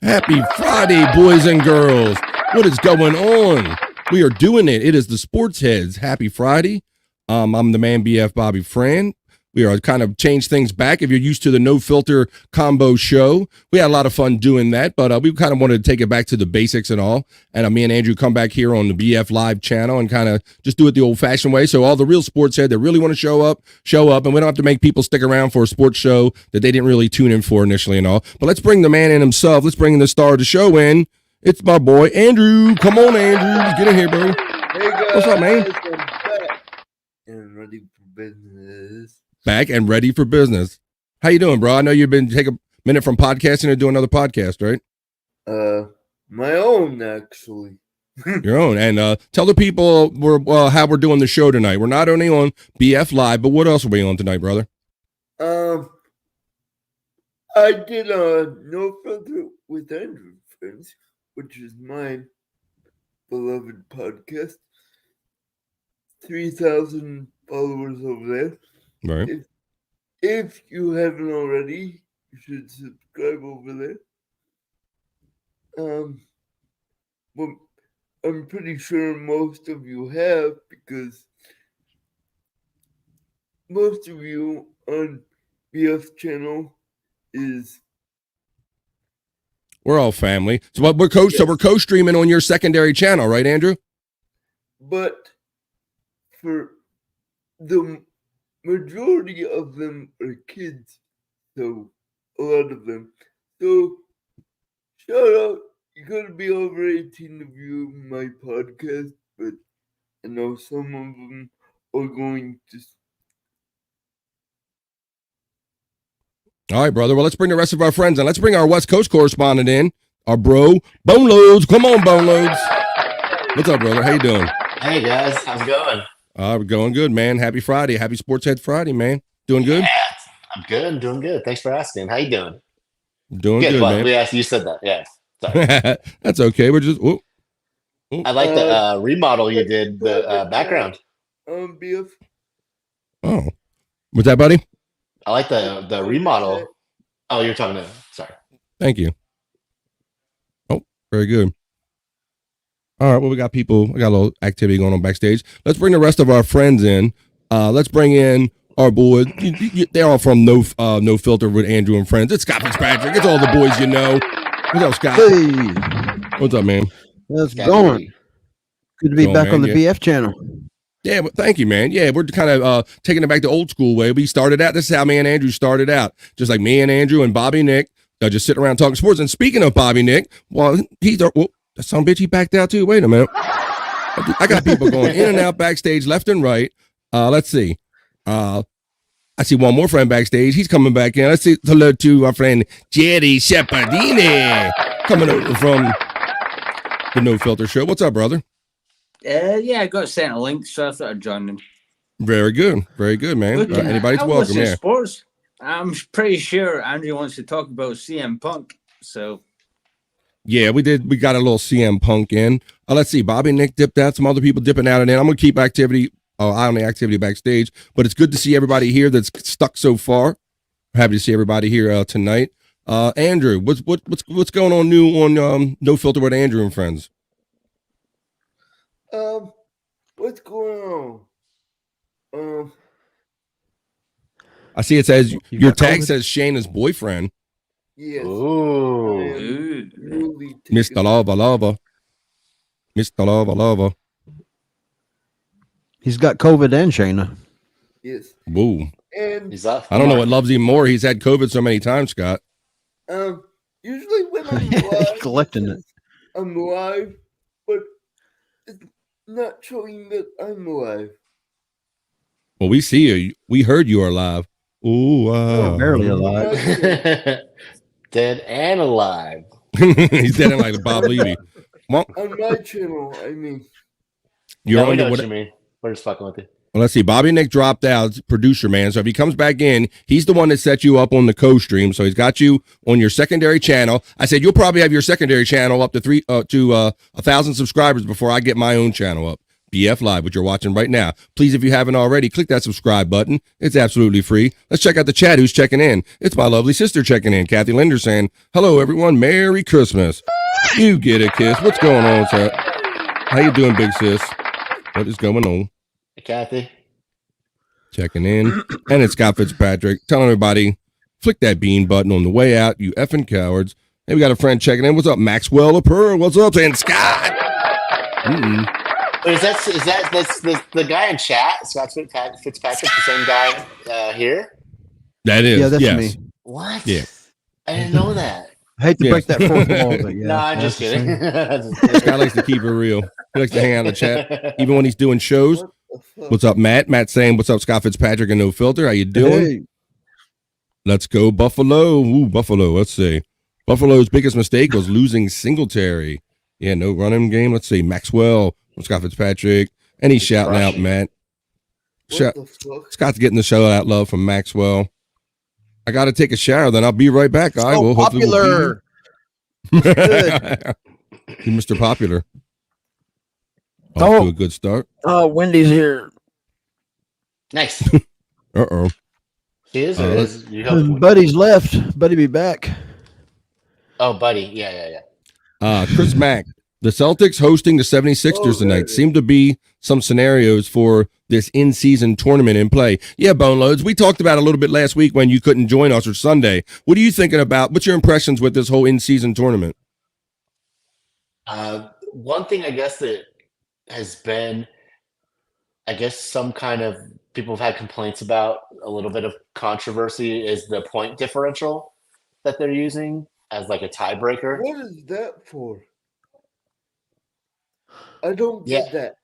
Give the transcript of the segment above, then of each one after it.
Happy Friday, boys and girls. What is going on? We are doing it. It is the Sports Heads. Happy Friday. I'm the man BF Bobby Fran. We are kind of changed things back. If you're used to the no filter combo show, we had a lot of fun doing that, but we kind of wanted to take it back to the basics and all. And me and Andrew come back here on the BF Live channel and kind of just do it the old fashioned way. So all the real sports head that really want to show up, and we don't have to make people stick around for a sports show that they didn't really tune in for initially and all. But let's bring the man in himself. Let's bring the star of the show in. It's my boy, Andrew. Come on, Andrew. Get in here, bro. Hey guys, what's up, man? And ready for business. Back and ready for business. How you doing, bro? I know you've been take a minute from podcasting to do another podcast, right? My own actually. Your own. And tell the people how we're doing the show tonight. We're not only on BF Live, but what else are we on tonight, brother? I did a No Filter with Andrew Friends, which is my beloved podcast. 3,000 followers over there. Right. If you haven't already, you should subscribe over there. Well, I'm pretty sure most of you have, because most of you on BF channel is. We're all family. So what we're so we're co-streaming on your secondary channel, right, Andrew? But for the majority of them are kids, so a lot of them. So shout out, you gotta be over 18 to view my podcast, but I know some of them are going to. All right, brother. Well, let's bring the rest of our friends in. Let's bring our West Coast correspondent in, our bro, Bone Loads. Come on, Bone Loads. What's up, brother? How you doing? Hey, guys. How's it going? We're going good, man. Happy Friday. Happy Sports Head Friday, man. Doing good? Yeah, I'm good. I'm doing good. Thanks for asking. How you doing? Doing good, well, man. Yeah, you said that. Yeah. Sorry. That's okay. We're just. I like the remodel you did, the background. BF. Oh. What's that, buddy? I like the remodel. Oh, you're talking to. Sorry. Thank you. Oh, very good. All right, well, we got a little activity going on backstage. Let's bring the rest of our friends in. Let's bring in our boys. They're all from No Filter with Andrew and Friends. It's Scott Fitzpatrick. It's all the boys you know. What's up, Scott? Hey. What's up, man? How's it going? Good to be back on the BF channel. Yeah, but thank you, man. Yeah, we're kind of taking it back the old school way. We started out. This is how me and Andrew started out. Just like me and Andrew and Bobby Nick, just sitting around talking sports. And speaking of Bobby Nick, well, that son bitch, he backed out too. Wait a minute. I got people going in and out backstage, left and right. Let's see. I see one more friend backstage. He's coming back in. Let's see. Hello to our friend Jerry Shepardini coming over from the No Filter Show. What's up, brother? Yeah, I got sent a link, so I thought I'd join them. Very good, man. Anybody's welcome. Yeah. Sports. I'm pretty sure Andrew wants to talk about CM Punk. So. Yeah, we did. We got a little CM Punk in. Let's see. Bobby and Nick dipped out. Some other people dipping out and in. I'm gonna keep eye on the activity backstage. But it's good to see everybody here that's stuck so far. Happy to see everybody here tonight. Andrew, what's going on new on No Filter with Andrew and Friends? What's going on? I see it says your tag says Shayna's boyfriend. Yes. Ooh. Mr. Lava. Mr. Lava. He's got COVID and Shayna. Yes. Woo. And He's off. I don't know what loves him more. He's had COVID so many times, Scott. Usually when I'm live, collecting it. I'm live, but it's not showing that I'm alive. Well, we see you. We heard you are live. Ooh, wow. Barely alive. Dead and alive. He's dead and like Bob Levy. On my channel, I mean. You're we on know what you mean. We're just fucking with you. Well, let's see. Bobby Nick dropped out, producer man. So if he comes back in, he's the one that set you up on the co-stream. So he's got you on your secondary channel. I said you'll probably have your secondary channel up to 1,000 subscribers before I get my own channel up. BF Live, which you're watching right now. Please, if you haven't already, click that subscribe button. It's absolutely free. Let's check out the chat. Who's checking in? It's my lovely sister checking in, Kathy Linder, saying, hello, everyone. Merry Christmas. You get a kiss. What's going on, chat? How you doing, big sis? What is going on? Hey, Kathy. Checking in. And it's Scott Fitzpatrick telling everybody, flick that bean button on the way out, you effing cowards. Hey, we got a friend checking in. What's up, Maxwell Pearl? What's up, and Scott? Is that the guy in chat? Scott Fitzpatrick, the same guy here? That is. Yeah, that's yes. me. What? Yeah. I didn't know that. I hate to Yes. break that fourth wall, but yeah. No, I'm that's just the kidding. same. Scott likes to keep it real. He likes to hang out in the chat, even when he's doing shows. What the fuck? What's up, Matt? Matt saying, what's up, Scott Fitzpatrick and No Filter? How you doing? Hey, Let's go, Buffalo. Ooh, Buffalo. Let's see. Buffalo's biggest mistake was losing Singletary. Yeah, no running game. Let's see. Maxwell, Scott Fitzpatrick. And he's shouting out, crushing. Matt. What the fuck? Scott's getting the shout out love from Maxwell. I got to take a shower, then I'll be right back. I so will. Hopefully popular. We'll be here. Mr. Popular. Off Oh. to a good start. Oh, Wendy's here. Nice. Uh-oh. She is. Or Uh, is you hope- Buddy's left. Buddy be back. Oh, buddy. Yeah. Chris Mack. The Celtics hosting the 76ers Oh, tonight. there. Seem to be some scenarios for this in-season tournament in play. Yeah, Boneloads, we talked about it a little bit last week when you couldn't join us or Sunday. What are you thinking about? What's your impressions with this whole in-season tournament? One thing I guess that has been, I guess some kind of people have had complaints about, a little bit of controversy, is the point differential that they're using as like a tiebreaker. What is that for? I don't Yeah. get that.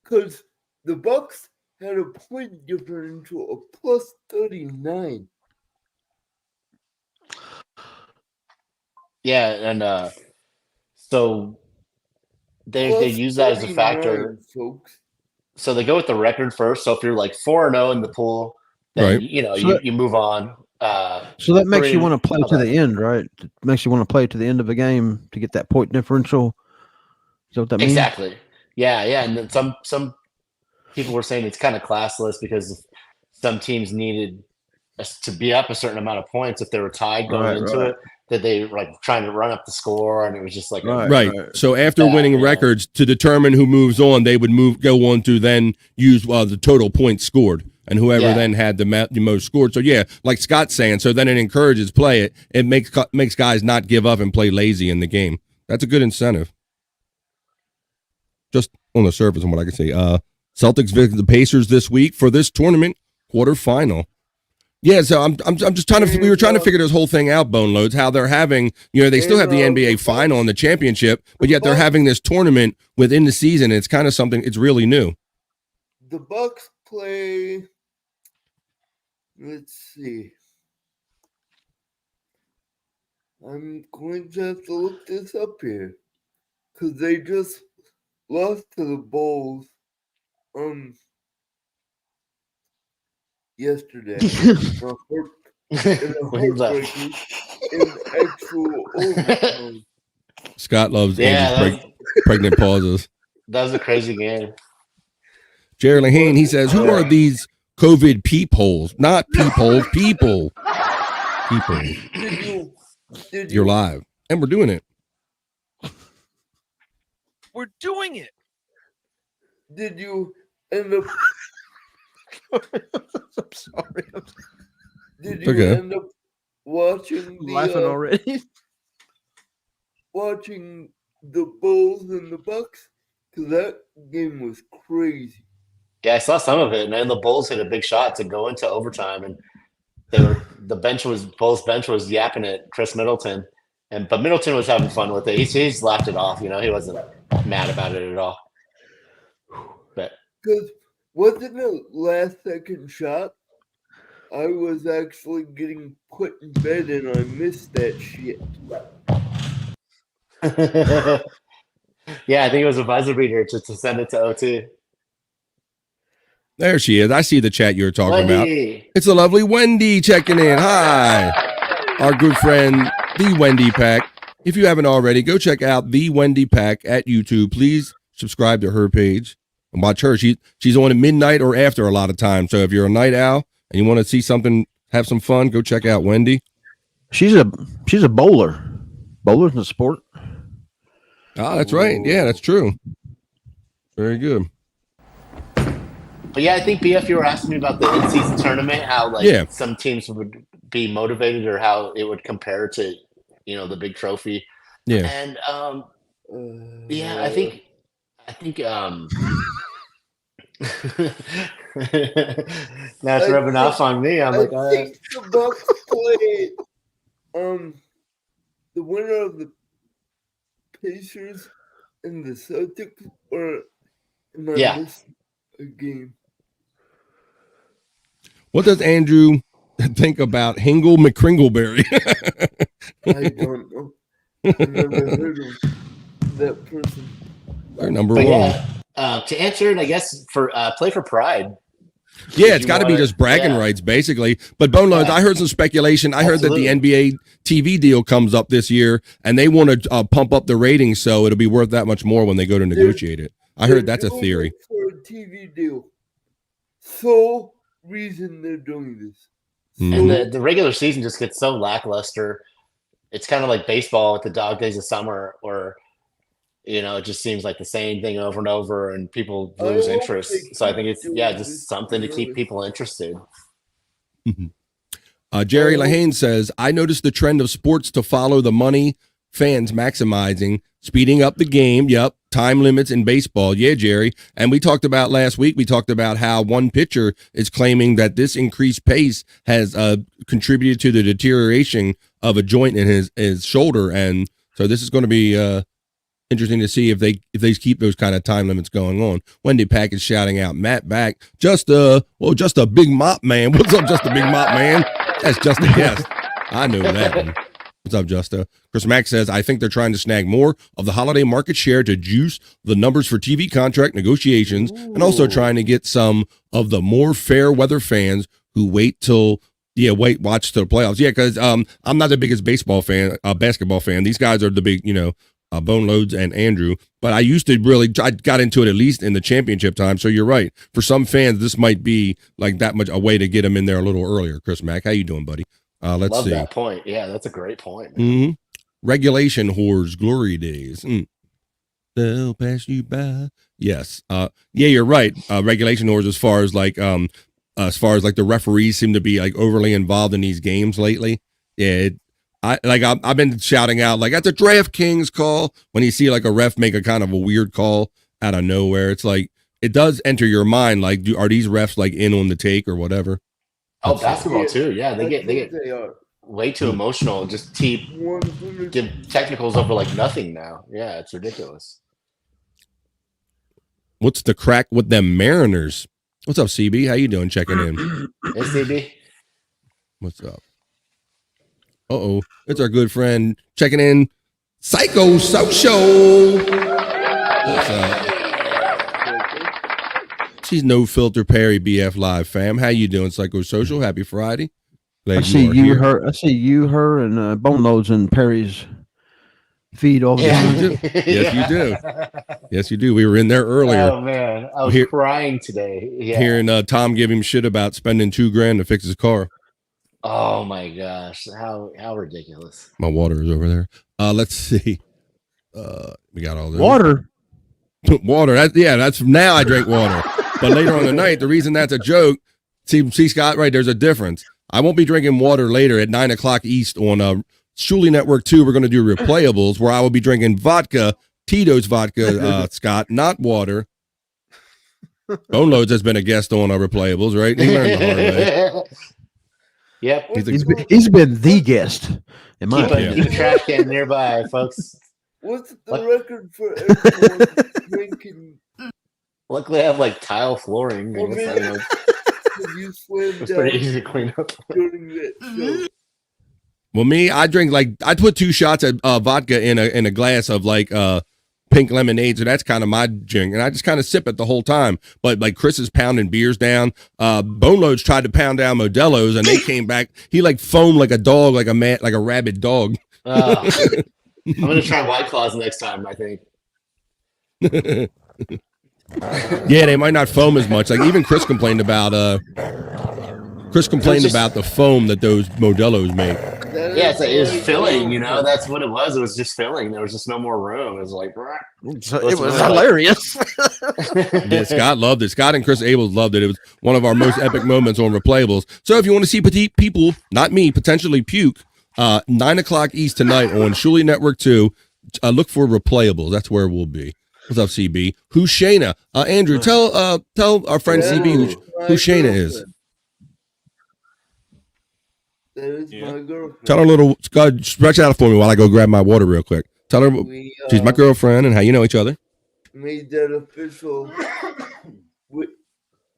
Because the Bucks had a point differential of plus 39. Yeah, and so they Plus use that as a 39, factor. folks. So they go with the record first. So if you're like 4-0 in the pool, then Right. you know So you move on. So that makes you Three- want to play to the end, right? It makes you want to play to the end of the game to get that point differential. Is that what that means? Exactly. Yeah. And then some people were saying it's kind of classless because some teams needed us to be up a certain amount of points if they were tied going Right, into right. it. That they were like trying to run up the score, and it was just like Right. Right. So after Yeah, winning yeah. records to determine who moves on, they would go on to then use the total points scored, and whoever Yeah. then had the most scored. So yeah, like Scott's saying, so then it encourages play. It makes guys not give up and play lazy in the game. That's a good incentive. Just on the surface, and what I can say, Celtics visit the Pacers this week for this tournament quarterfinal. Yeah, so I'm just trying to. We were trying to figure this whole thing out, Boneloads. How they're having, they still have the NBA final and the championship, but yet they're having this tournament within the season. It's kind of something. It's really new. The Bucks play. Let's see. I'm going to have to look this up here because they just lost to the Bulls yesterday. In a When he left. heartbreaker in actual overtime. Scott loves Yeah, Andy's pregnant pauses. that was a crazy game. Jerry Lahane, he says, "Who are these COVID peepholes? Not peepholes, people. People. Did You're you live, and we're doing it. We're doing it. Did you end up? I'm sorry. Did you Okay. end up watching I'm laughing already. watching the Bulls and the Bucks? Because that game was crazy. Yeah, I saw some of it, and the Bulls hit a big shot to go into overtime, and Bulls bench was yapping at Chris Middleton, but Middleton was having fun with it. He's laughed it off, he wasn't mad about it at all. But Because wasn't it last second shot? I was actually getting put in bed and I missed that shit. yeah, I think it was a buzzer beater to send it to OT. There she is. I see the chat you were talking about. Wendy. It's a lovely Wendy checking in. Hi. Our good friend, the Wendy Pack. If you haven't already, go check out the Wendy Pack at YouTube. Please subscribe to her page and watch her. She's on at midnight or after a lot of times. So if you're a night owl and you want to see something, have some fun, go check out Wendy. She's a bowler. Bowler's a sport. Ah, that's right. Yeah, that's true. Very good. But yeah, I think BF, you were asking me about the in-season tournament, how like some teams would be motivated or how it would compare to, the big trophy. Yeah. And yeah, I think now it's rubbing off on me. I'm like, I think the Bucks played the winner of the Pacers and the Celtics, or am I missing a game? What does Andrew think about Hingle McCringleberry? I don't know. I've never heard of that person. They're number but one. Yeah, to answer it, I guess for play for pride. Yeah, it's got to be just bragging rights, basically. But Bone Loads, I heard some speculation. I heard that the NBA TV deal comes up this year, and they want to pump up the ratings, so it'll be worth that much more when they go to negotiate it. I heard that's a theory. For a TV deal. So reason they're doing this. And the regular season just gets so lackluster. It's kind of like baseball with the dog days of summer, or it just seems like the same thing over and over, and people lose interest. So I think it's just something to keep people interested. Jerry Lahane says, I noticed the trend of sports to follow the money, fans maximizing, speeding up the game. Yep. Time limits in baseball. Yeah, Jerry. And we talked about last week, we talked about how one pitcher is claiming that this increased pace has contributed to the deterioration of a joint in his shoulder. And so this is going to be interesting to see if they keep those kind of time limits going on. Wendy Pack is shouting out, Matt back. Just a big mop man. What's up, just a big mop man? That's just a guess. I know that one. What's up, Justa? Chris Mack says, I think they're trying to snag more of the holiday market share to juice the numbers for TV contract negotiations, and also trying to get some of the more fair weather fans who watch till the playoffs. Yeah, because I'm not the biggest basketball fan. These guys are the big, Bone Loads and Andrew. But I used to I got into it at least in the championship time. So you're right. For some fans, this might be like that much a way to get them in there a little earlier. Chris Mack, how you doing, buddy? Let's Love see. that point. Yeah, that's a great point. Mm-hmm. Regulation whores, glory days. They'll pass you by. Yes. Yeah, you're right. Regulation whores, as far as the referees seem to be like overly involved in these games lately. Yeah. I've been shouting out like at the DraftKings call when you see like a ref make a kind of a weird call out of nowhere. It's like it does enter your mind. Like, are these refs like in on the take or whatever? Oh, basketball too. Yeah, they get They are. way too emotional. Just give technicals over like nothing now. Yeah, it's ridiculous. What's the crack with them Mariners? What's up, CB? How you doing? Checking in. Hey, CB. What's up? Uh-oh. It's our good friend checking in. Psycho Social. What's up? She's No Filter Perry BF Live fam. How you doing, Psycho Social? Happy Friday. Glad I see you, her, and Bone Loads and Perry's feed over there. Yes, you do. Yes, you do. We were in there earlier. Oh man, I was crying today. Yeah. Hearing Tom give him shit about spending $2,000 to fix his car. Oh my gosh, how ridiculous! My water is over there. Let's see. We got all this water. That's now I drink water. But later on the night, the reason that's a joke. See, Scott, right? There's a difference. I won't be drinking water later at 9:00 East on Shuli Network 2. We're going to do replayables where I will be drinking vodka, Tito's vodka, Scott, not water. Bone Loads has been a guest on our replayables, right? He learned the hard way. Yep. He's been the guest. In my opinion. Keep a trash can nearby, folks. What's the record for everyone drinking? Luckily, I have like tile flooring. I guess, I don't know. You slammed It's down pretty easy to clean up. during that show. Well, me, I drink I put 2 shots of vodka in a glass of like pink lemonade, so that's kind of my drink, and I just kind of sip it the whole time. But like Chris is pounding beers down. Bone Loads tried to pound down Modelo's, and they came back. He like foamed like a dog, like a rabid dog. I'm gonna try White Claws next time, I think. Yeah, they might not foam as much. Like even Chris complained about the foam that those Modelo's make. Yeah, it was filling, you know, that's what it was. It was just filling. There was just no more room. It was like, It was hilarious. Yeah, Scott loved it. Scott and Chris Abels loved it. It was one of our most epic moments on Replayables. So if you want to see petite people, not me, potentially puke, 9:00 East tonight on Shuli Network 2, look for Replayables. That's where we'll be. What's up, CB? Who's Shayna? Andrew, tell our friend CB who Shayna is. That is my girlfriend. Tell her a little. God, stretch out for me while I go grab my water real quick. Tell her she's my girlfriend and how you know each other. Made that official. We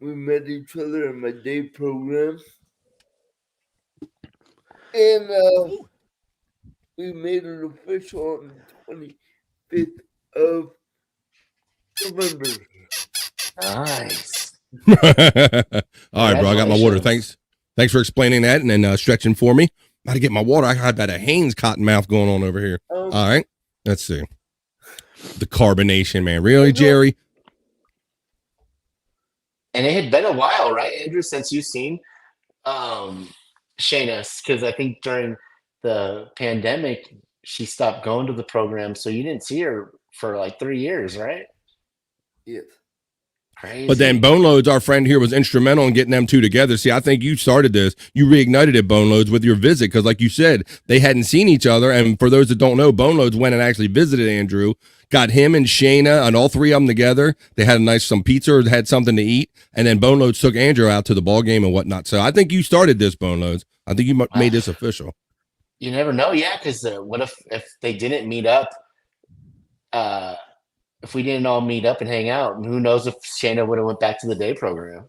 met each other in my day program. And we made it official on the 25th of November. nice. All right, bro. I got my water. Thanks for explaining that and then stretching for me. Got to get my water. I had about a Hanes cotton mouth going on over here. All right. Let's see. The carbonation, man. Really, Jerry? And it had been a while, right, Andrew, since you've seen Shayna, because I think during the pandemic, she stopped going to the program, so you didn't see her for like 3 years, right? Yes. Crazy. But then Bone Loads, our friend here, was instrumental in getting them two together. See, I think you started this. You reignited it, Bone Loads, with your visit because, like you said, they hadn't seen each other. And for those that don't know, Bone Loads went and actually visited Andrew, got him and Shayna and all three of them together. They had some pizza or had something to eat. And then Bone Loads took Andrew out to the ball game and whatnot. So I think you started this, Bone Loads. I think you made this official. You never know, yeah, because what if they didn't meet up? If we didn't all meet up and hang out, and who knows if Shayna would have went back to the day program?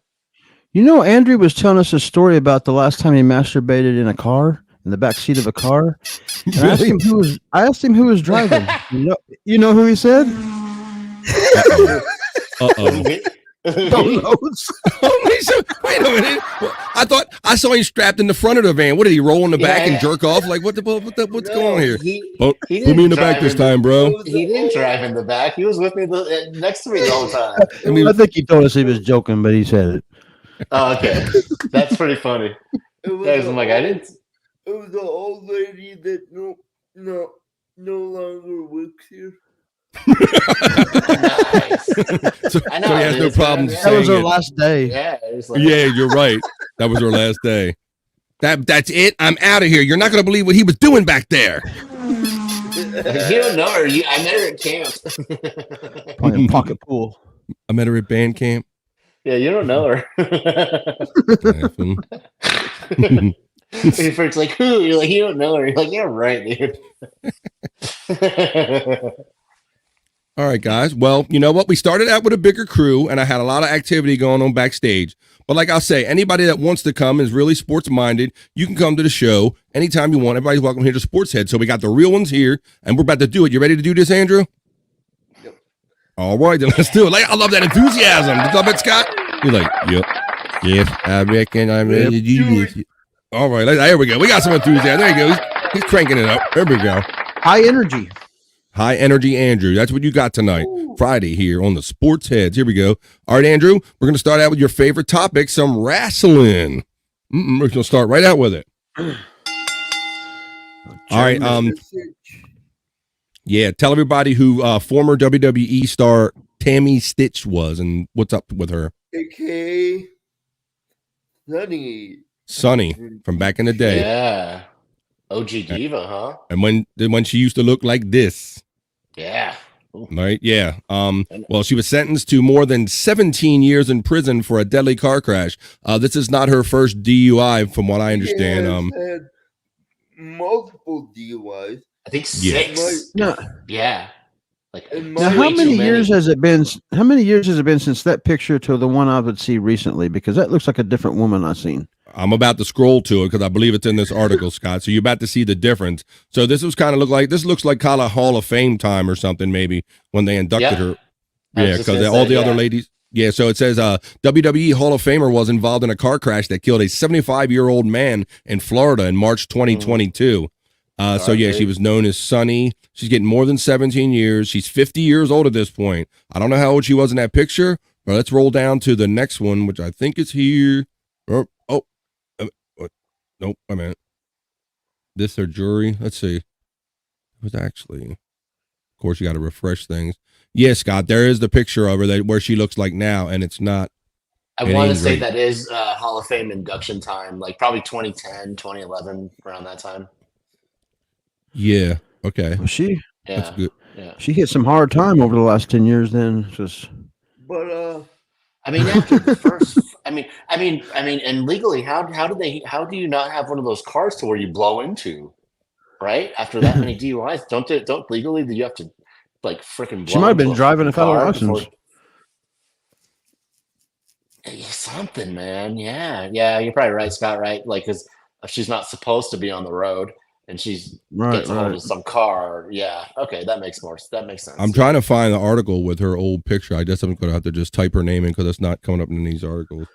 You know, Andrew was telling us a story about the last time he masturbated in a car, in the back seat of a car. And I asked him who was driving. You know who he said? Uh-oh. Bone Loads. Wait a minute. I thought I saw him strapped in the front of the van. What did he roll in the back and jerk off? Like what's going on here? Put me in the back this time, bro. He didn't drive in the back. He was with me next to me the whole time. I think he told us he was joking, but he said it. Oh, okay. That's pretty funny. Guys, I'm like, I didn't. It was an old lady that no longer works here. Nice. So he has no problems That saying was her it. last day. Yeah, it was like, Yeah, you're right. That was her last day. That's it. I'm out of here. You're not going to believe what he was doing back there. You don't know her. I met her at camp. Playing pocket pool. I met her at band camp. Yeah, you don't know her. It's like, who? You're like, you don't know her. You're like, yeah, right, dude. All right, guys. Well, you know what? We started out with a bigger crew, and I had a lot of activity going on backstage. But like I'll say, anybody that wants to come is really sports-minded. You can come to the show anytime you want. Everybody's welcome here to Sports Head. So we got the real ones here, and we're about to do it. You ready to do this, Andrew? Yep. All right, then let's do it. Like, I love that enthusiasm. Did you love it, Scott? You're like, yep. Yes, I reckon I'm ready to do this. All right, there we go. We got some enthusiasm. There you go. He's cranking it up. There we go. High energy. High energy Andrew. That's what you got tonight. Friday here on the Sports Heads. Here we go. All right, Andrew, we're going to start out with your favorite topic, some wrestling. We're going to start right out with it. All right. Yeah, tell everybody who former WWE star Tammy Stitch was and what's up with her. AKA Sunny from back in the day. Yeah. OG Diva, huh? And when she used to look like this. Yeah. Right? Yeah. Well, she was sentenced to more than 17 years in prison for a deadly car crash. This is not her first DUI, from what I understand. Had multiple DUIs. I think 6. No. Yeah. Like, Now, how many years has it been? How many years has it been since that picture to the one I would see recently? Because that looks like a different woman I've seen. I'm about to scroll to it because I believe it's in this article, Scott. So you're about to see the difference. So this was kind of looks like kind of Hall of Fame time or something, maybe when they inducted her. Yeah, because all the other ladies. Yeah, so it says WWE Hall of Famer was involved in a car crash that killed a 75-year-old man in Florida in March 2022. So yeah, she was known as Sunny. She's getting more than 17 years. She's 50 years old at this point. I don't know how old she was in that picture, but let's roll down to the next one, which I think is here. Nope, I meant this her jury. Let's see. It was actually, of course, you got to refresh things. Yeah, Scott, there is the picture of her that where she looks like now, and it's not. I It want to ain't say great. that is Hall of Fame induction time, like probably 2010, 2011, around that time. Yeah. Okay. Well, she That's Yeah, good. yeah. she hit some hard time over the last 10 years. Then just But I mean, after the first, I mean, and legally, how do you not have one of those cars to where you blow into, right? After that many DUIs, don't legally do you have to like freaking? she might have been driving without a license. Something, man. Yeah, you're probably right, Scott. Right, like because she's not supposed to be on the road, and she's gets a hold of some car. Yeah, okay, that makes sense. I'm trying to find the article with her old picture. I guess I'm going to have to just type her name in because it's not coming up in these articles.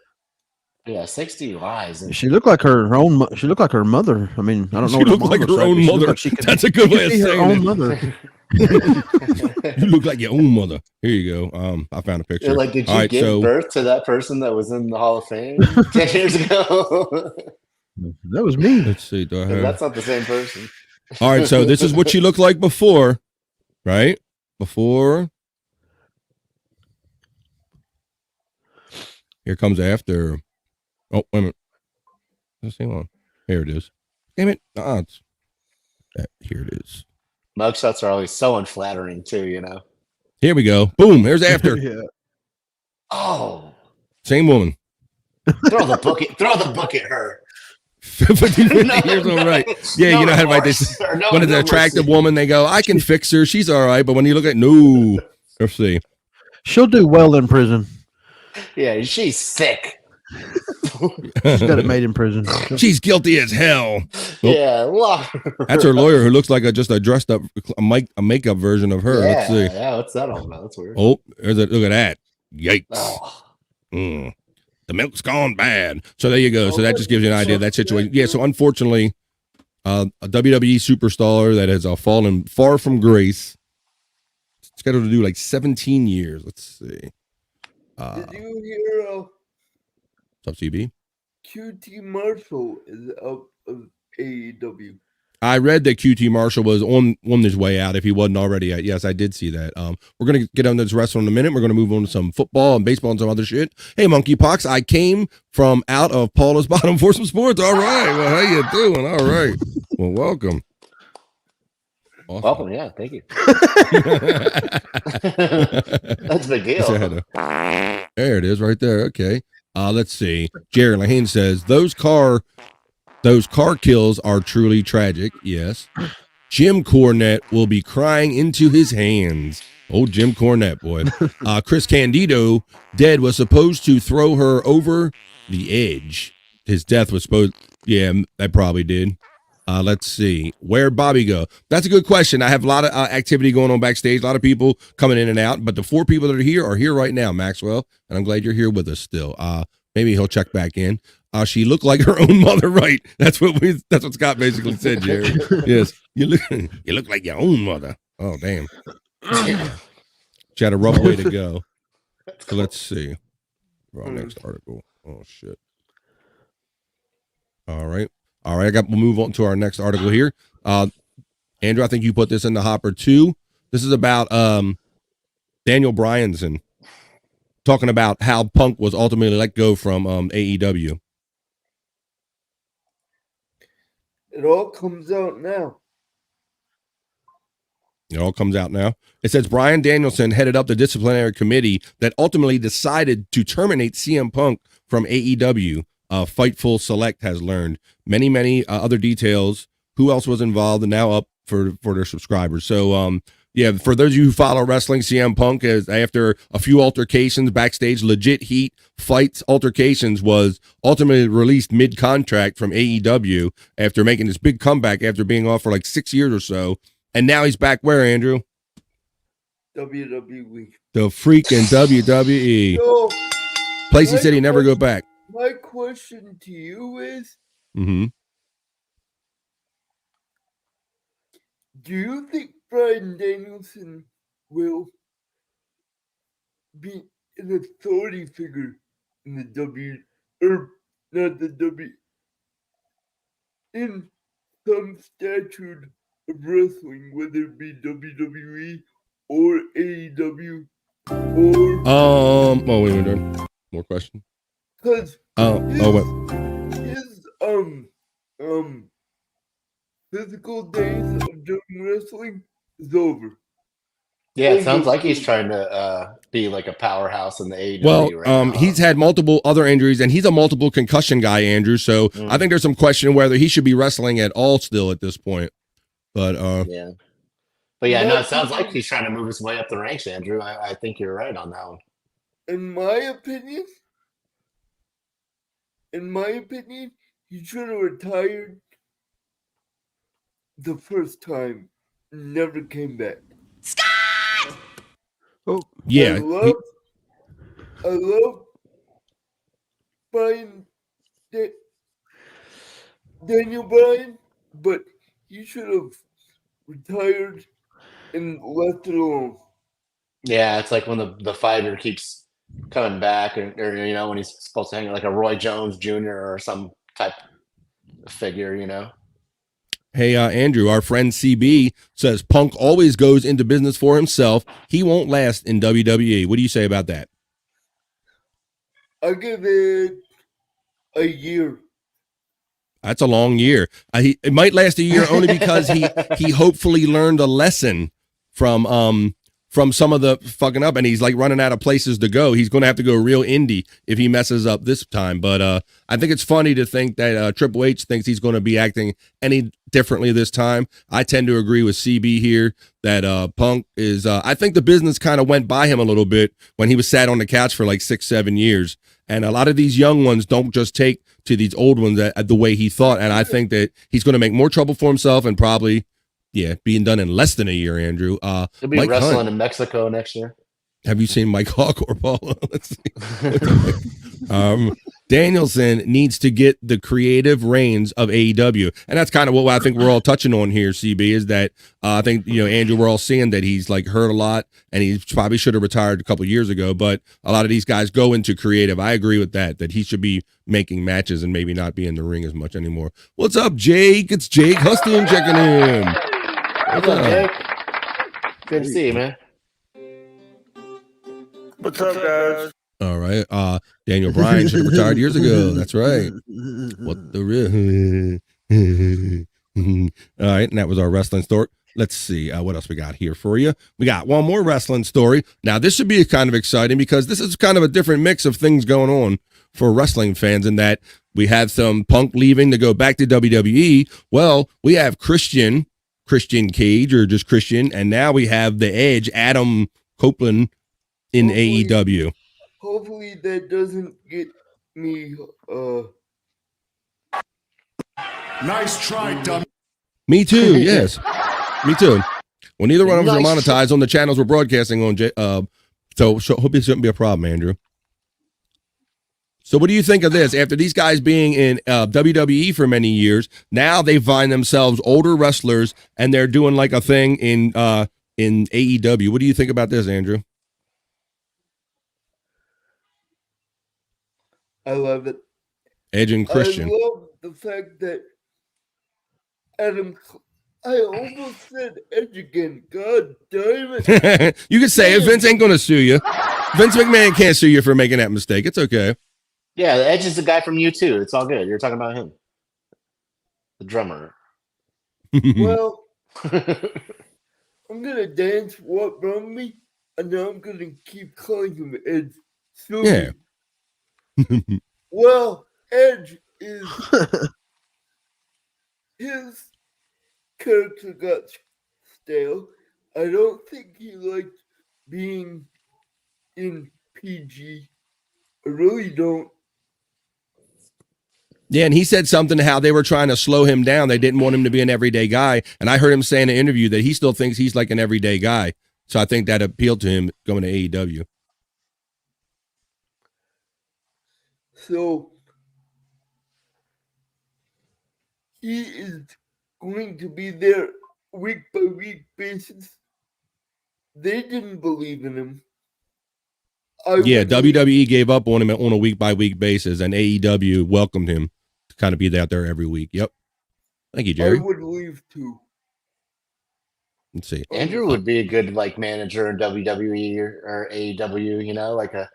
Yeah, 6 DUIs. And She looked like her own. She looked like her mother. I mean, I don't know. She what looked like her own mother. That's a good way of her saying own it. mother. You look like your own mother. Here you go. I found a picture. Like, did you All right, give so birth to that person that was in the Hall of Fame 10 years ago? That was me. let's see. Do I 'Cause have? that's not the same person. All right, so this is what she looked like before, right? Before. Here comes after. Oh, wait a minute. Let's see one. Here it is. Damn it. Here it is. Mugshots are always so unflattering too, you know. Here we go. Boom. There's after. Yeah. Oh, Same woman. throw the book at her. 50 years old, right. Yeah, No you know how to write remorse. this. Or no- When it's no an attractive mercy. woman, they go, I can fix her. She's all right. But when you look at, no. Let's see. She'll do well in prison. Yeah, she's sick. She's got it made in prison. She's guilty as hell. Yeah, lock her. That's her lawyer who looks like just a dressed up, a makeup version of her. Let's see. Yeah, what's that all about? That's weird. Oh, look at that. Yikes. Oh. The milk's gone bad. So there you go. So that just gives you an idea of that situation. Yeah, so unfortunately, a WWE superstar that has fallen far from grace, scheduled to do like 17 years. Let's see. did you hear What's up, CB? QT Marshall is out of AEW? I read that QT Marshall was on his way out if he wasn't already out. Yes, I did see that. We're going to get on this wrestling in a minute. We're going to move on to some football and baseball and some other shit. Hey, Monkeypox, I came from out of Paula's Bottom for some sports. All right. Well, how you doing? All right. Well, welcome. Awesome. Welcome, yeah, thank you. That's a big deal. There it is right there. Okay. Let's see. Jerry Lahane says those car kills are truly tragic. Yes. Jim Cornette will be crying into his hands. Oh, Jim Cornette, boy. Chris Candido, dead, was supposed to throw her over the edge. His death was supposed. Yeah, that probably did. Let's see. Where'd Bobby go? That's a good question. I have a lot of activity going on backstage, a lot of people coming in and out, but the 4 people that are here right now, Maxwell, and I'm glad you're here with us still. Maybe he'll check back in. She looked like her own mother, right? That's what Scott basically said, Jerry. Yes. You look like your own mother. Oh, damn. She had a rough way to go. So let's see. Our next article. Oh, shit. All right. We'll move on to our next article here. Andrew, I think you put this in the hopper too. This is about Daniel Bryanson talking about how Punk was ultimately let go from AEW. It all comes out now. It all comes out now. It says Bryan Danielson headed up the disciplinary committee that ultimately decided to terminate CM Punk from AEW. Fightful Select has learned many other details. Who else was involved and now up for their subscribers. So yeah, for those of you who follow wrestling, CM Punk is after a few altercations backstage, legit heat fights altercations, was ultimately released mid-contract from AEW after making this big comeback after being off for like 6 years or so. And now he's back where, Andrew? WWE. The freaking WWE. So, Place he said he'd never go back. my question to you is, Mm-hmm. Do you think Brian Danielson will be an authority figure in the not the W, in some statute of wrestling, whether it be WWE or AEW or Oh, wait, wait. More question. because Wait. his physical days of doing wrestling is over. Yeah, it sounds like he's Overrated. trying to be like a powerhouse in the AEW Well, right now. he's had multiple other injuries, and he's a multiple concussion guy, Andrew. So I think there's some question whether he should be wrestling at all still at this point. But yeah. But yeah, no, My it sounds like opinion- he's trying to move his way up the ranks, Andrew. I think you're right on that one. in my opinion, he should have retired the first time, never came back. Oh, yeah, I love Brian Daniel Bryan, but he should have retired and left it alone. Yeah, it's like when the fighter keeps coming back, or you know, when he's supposed to hang like a Roy Jones Jr. or some type of figure, you know. Hey, Andrew, our friend CB says Punk always goes into business for himself. He won't last in WWE. What do you say about that? I give it a year. That's a long year. It might last a year only because he hopefully learned a lesson from some of the fucking up, and he's like running out of places to go. He's going to have to go real indie if he messes up this time. But I think it's funny to think that Triple H thinks he's going to be acting any differently this time. I tend to agree with CB here that Punk is. I think the business kind of went by him a little bit when he was sat on the couch for like 6-7 years. And a lot of these young ones don't just take to these old ones the way he thought. And I think that he's going to make more trouble for himself and probably, being done in less than a year, Andrew. He'll be Mike wrestling Hunt. in Mexico next year. Have you seen Mike Hawk or Paula? Let's see. Danielson needs to get the creative reins of AEW. And that's kind of what I think we're all touching on here, CB, is that I think, Andrew, we're all seeing that he's like hurt a lot and he probably should have retired a couple years ago. But a lot of these guys go into creative. I agree with that he should be making matches and maybe not be in the ring as much anymore. What's up, Jake? It's Jake Huston checking in. What's up, Jake? Good to see you, man. What's up, guys? All right. Daniel Bryan should have retired years ago. That's right. What the real? All right. And that was our wrestling story. Let's see what else we got here for you. We got one more wrestling story. Now, this should be kind of exciting because this is kind of a different mix of things going on for wrestling fans in that we have some Punk leaving to go back to WWE. Well, we have Christian Cage or just Christian. And now we have the Edge, Adam Copeland in AEW. Hopefully that doesn't get me Nice try, dumb. Me too, yes. Me too. Well, neither one of us are Nice. monetized on the channels we're broadcasting on, so hope it shouldn't be a problem, Andrew. So what do you think of this? After these guys being in WWE for many years, now they find themselves older wrestlers and they're doing like a thing in AEW. What do you think about this, Andrew? I love it. Edge and Christian. I love the fact that I almost said Edge again. God damn it. You can say it. Vince ain't going to sue you. Vince McMahon can't sue you for making that mistake. It's okay. Yeah, the Edge is the guy from U2. It's all good. You're talking about him, the drummer. Well, I'm gonna dance what brought me, and now I'm gonna keep calling him Edge. Sue Yeah. me. Well, Edge is his character got stale. I don't think he liked being in PG. I really don't. Yeah, and he said something how they were trying to slow him down. They didn't want him to be an everyday guy. And I heard him say in an interview that he still thinks he's like an everyday guy. So I think that appealed to him going to AEW. So he is going to be there week by week basis, they didn't believe in him. Yeah, WWE gave up on him on a week by week basis, and AEW welcomed him to kind of be out there every week. Yep. Thank you, I Jerry. would leave too. Let's see. Andrew would be a good like manager in WWE or AEW, you know, like a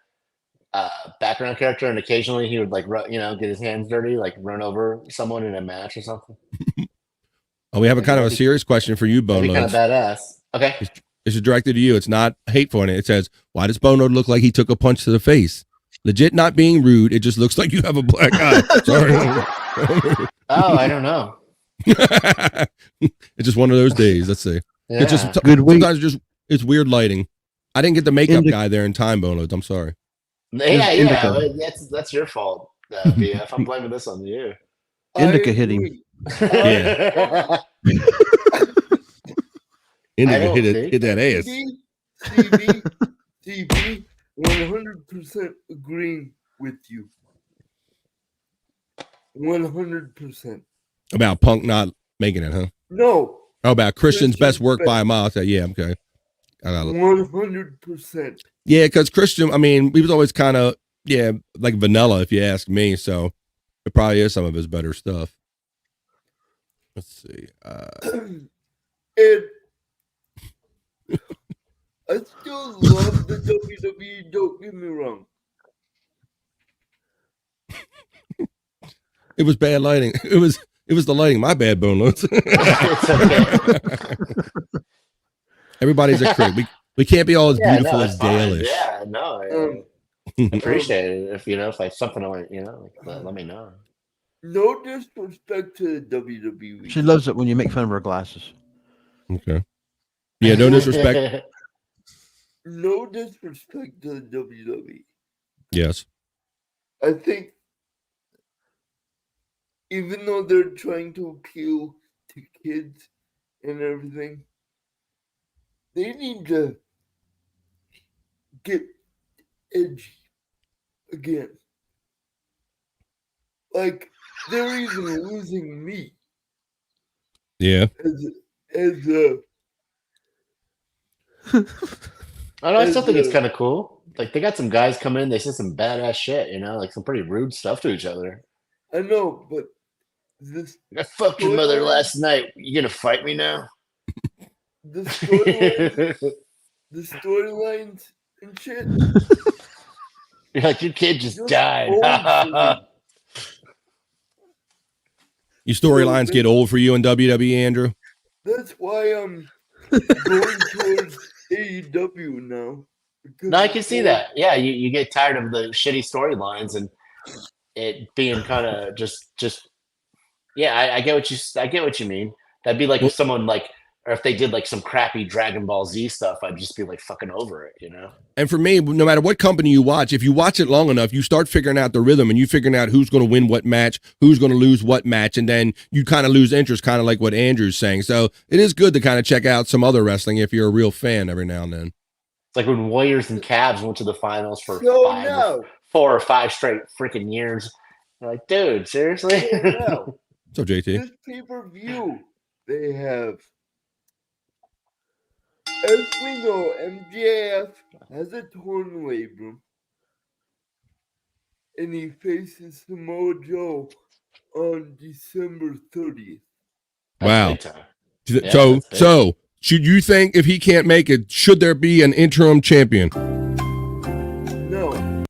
background character, and occasionally he would like get his hands dirty, like run over someone in a match or something. Oh, we have a kind of a serious question for you, That'd Bone be kind of Loads. badass. Okay. This is directed to you. It's not hateful in it. It says, why does Bone Load look like he took a punch to the face? Legit not being rude. It just looks like you have a black eye. Sorry. Oh, I don't know. It's just one of those days. Let's see. Yeah. It's just Good week. sometimes it's weird lighting. I didn't get the makeup Indica. guy there in time, Bone Loads. I'm sorry. yeah, Indica. that's your fault, BF. I'm blaming this on you. Indica I hitting. agree. Yeah. Indica don't hit that ass. CB, 100% agreeing with you. 100%. About Punk not making it, huh? No, Oh, about Christian's best Christian's work best. by a mile. I said, yeah, okay. I got it. 100%. Yeah, because Christian, I mean, he was always kind of, like vanilla, if you ask me. So it probably is some of his better stuff. Let's see. And I still love the WWE, don't get me wrong. It was bad lighting. It was the lighting. My bad, Bone Loads. It's okay. Everybody's a critic. We can't be all as Yeah, beautiful no, as it's fine. Dale is. Yeah, no, I appreciate it. If like something I want, let me know. No disrespect to the WWE. She loves it when you make fun of her glasses. Okay. Yeah, no disrespect. No disrespect to the WWE. Yes. I think even though they're trying to appeal to kids and everything, they need to get edgy again. Like they're even losing me Yeah. as a I still think it's Is, kind of cool. Like they got some guys coming in, they say some badass shit, like some pretty rude stuff to each other. I know, but this I fucked your mother Storyline. last night. You gonna fight me now? the storyline, the storylines and shit. You're like, your kid just Just died. old for me. Your storylines get old for you in WWE, Andrew? That's why I'm going towards AEW now. because No, I it's can see old. that. Yeah, you get tired of the shitty storylines and it being kind of just. Yeah, I get what you mean. That'd be like if someone or if they did like some crappy Dragon Ball Z stuff, I'd just be like fucking over it, And for me, no matter what company you watch, if you watch it long enough, you start figuring out the rhythm and you figuring out who's going to win what match, who's going to lose what match, and then you kind of lose interest, kind of like what Andrew's saying. So it is good to kind of check out some other wrestling if you're a real fan every now and then. It's like when Warriors and Cavs went to the finals for So now, 4 or 5 straight freaking years. You're like, dude, seriously? so now, What's up, JT? this pay-per-view they have. As we know, MJF has a torn labrum, and he faces Samoa Joe on December 30th. Wow. That's big time. Yeah, that's big. So should you think if he can't make it, should there be an interim champion? No.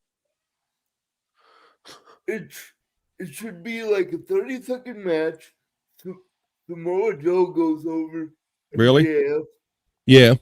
It should be like a 30-second match. Samoa Joe goes over. Really? MJF. Yeah.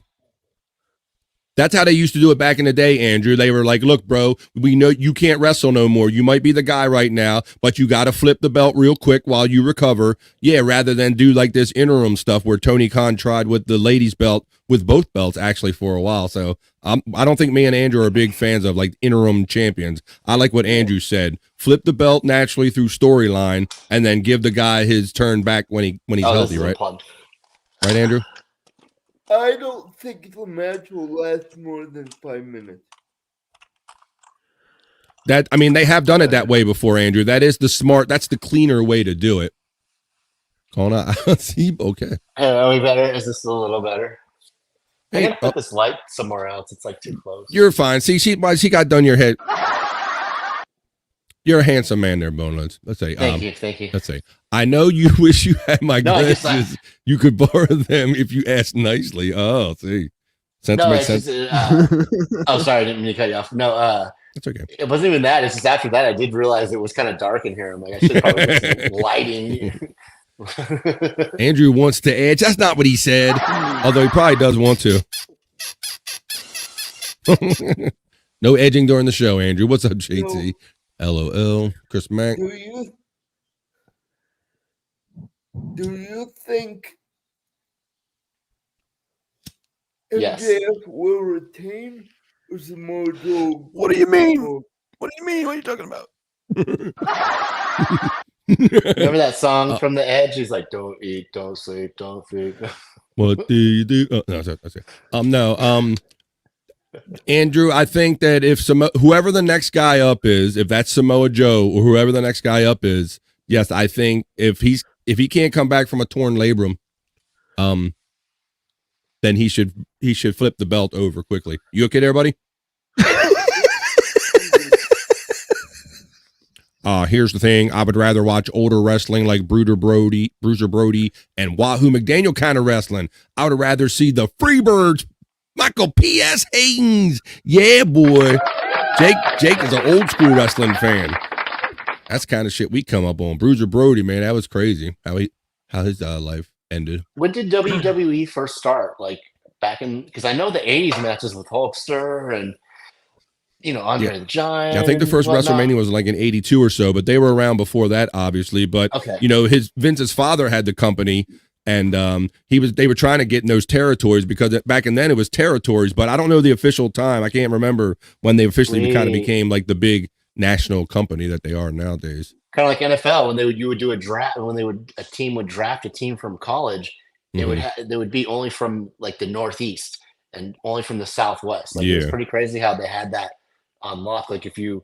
That's how they used to do it back in the day, Andrew. They were like, look, bro, we know you can't wrestle no more. You might be the guy right now, but you got to flip the belt real quick while you recover. Yeah, rather than do like this interim stuff where Tony Khan tried with the ladies' belt, with both belts actually for a while. So I don't think me and Andrew are big fans of like interim champions. I like what Andrew said. Flip the belt naturally through storyline and then give the guy his turn back when he's this healthy, is right? unplugged. Right, Andrew? I don't think the match will last more than 5 minutes. They have done it that way before, Andrew. That is that's the cleaner way to do it. Calling out. See, okay. Hey, are we better? Is this a little better? I Hey, gotta put this light somewhere else. It's like too close. you're fine. See, she got done your head. You're a handsome man there, Bonelands. Let's say. Thank you. Let's say. I know you wish you had my No, I just glasses. You could borrow them if you asked nicely. Oh, see. Sense No, makes it's sense. just, oh, sorry, I didn't mean to cut you off. No, It's okay. it wasn't even that. It's just after that, I did realize it was kind of dark in here. I'm like, I should probably put some lighting. Andrew wants to edge. That's not what he said. Although he probably does want to. No edging during the show, Andrew. What's up, JT? LOL. Chris Mack. Do you think Yes. MJF will retain or Samoa Joe? What do you mean? What do you mean? What are you talking about? Remember that song from The Edge? He's like, "Don't eat, don't sleep, don't feed." What do you do? Oh, no, that's it. No. Andrew, I think that if whoever the next guy up is, if that's Samoa Joe or whoever the next guy up is, yes, I think if he can't come back from a torn labrum, then he should flip the belt over quickly. You okay there, buddy? Here's the thing. I would rather watch older wrestling like Bruiser Brody, and Wahoo McDaniel kind of wrestling. I would rather see the Freebirds, Michael P.S. Haynes. Yeah, boy. Jake is an old school wrestling fan. That's the kind of shit we come up on. Bruiser Brody, man, that was crazy. How his life ended. When did WWE first start? Like back in, because I know the '80s matches with Hulkster and Andre the Giant. Yeah, I think the first WrestleMania was like in '82 or so, but they were around before that, obviously. But Okay. Vince's father had the company, and they were trying to get in those territories because back in then it was territories, but I don't know the official time. I can't remember when they officially kind of became like the big national company that they are nowadays. Kind of like NFL when you would do a draft, when a team would draft a team from college, they would be only from like the Northeast and only from the Southwest. Like, it was pretty crazy how they had that on lock. Like if you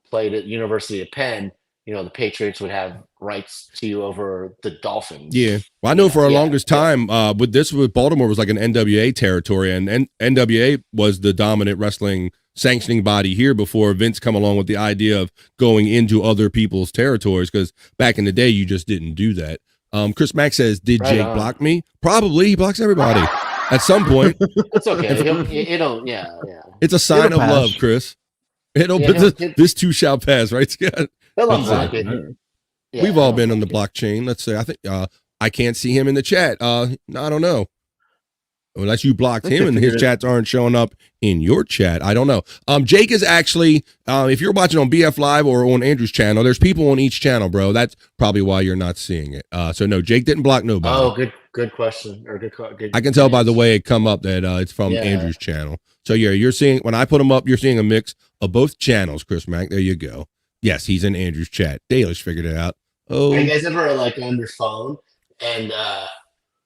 played at University of Penn, the Patriots would have rights to you over the Dolphins. Yeah. Well, I know for a longest time, with Baltimore was like an NWA territory, and NWA was the dominant wrestling sanctioning body here before Vince come along with the idea of going into other people's territories, because back in the day you just didn't do that. Chris Mack says, did Jake block me? Probably. He blocks everybody at some point. It's okay. It'll It's a sign of love, Chris. This too shall pass, right, Scott? They'll unblock it. Yeah, We've all been on the blockchain. Let's say, I think I can't see him in the chat. I don't know. Unless you blocked him and his chats aren't showing up in your chat. I don't know. Jake is actually, if you're watching on BF Live or on Andrew's channel, there's people on each channel, bro. That's probably why you're not seeing it. So no, Jake didn't block nobody. Oh, good question. Or good. I can tell by the way it come up that it's from Andrew's channel. So yeah, you're seeing, when I put him up, you're seeing a mix of both channels, Chris Mack. There you go. Yes, he's in Andrew's chat. Dalish figured it out. Oh, are you guys ever like on your phone and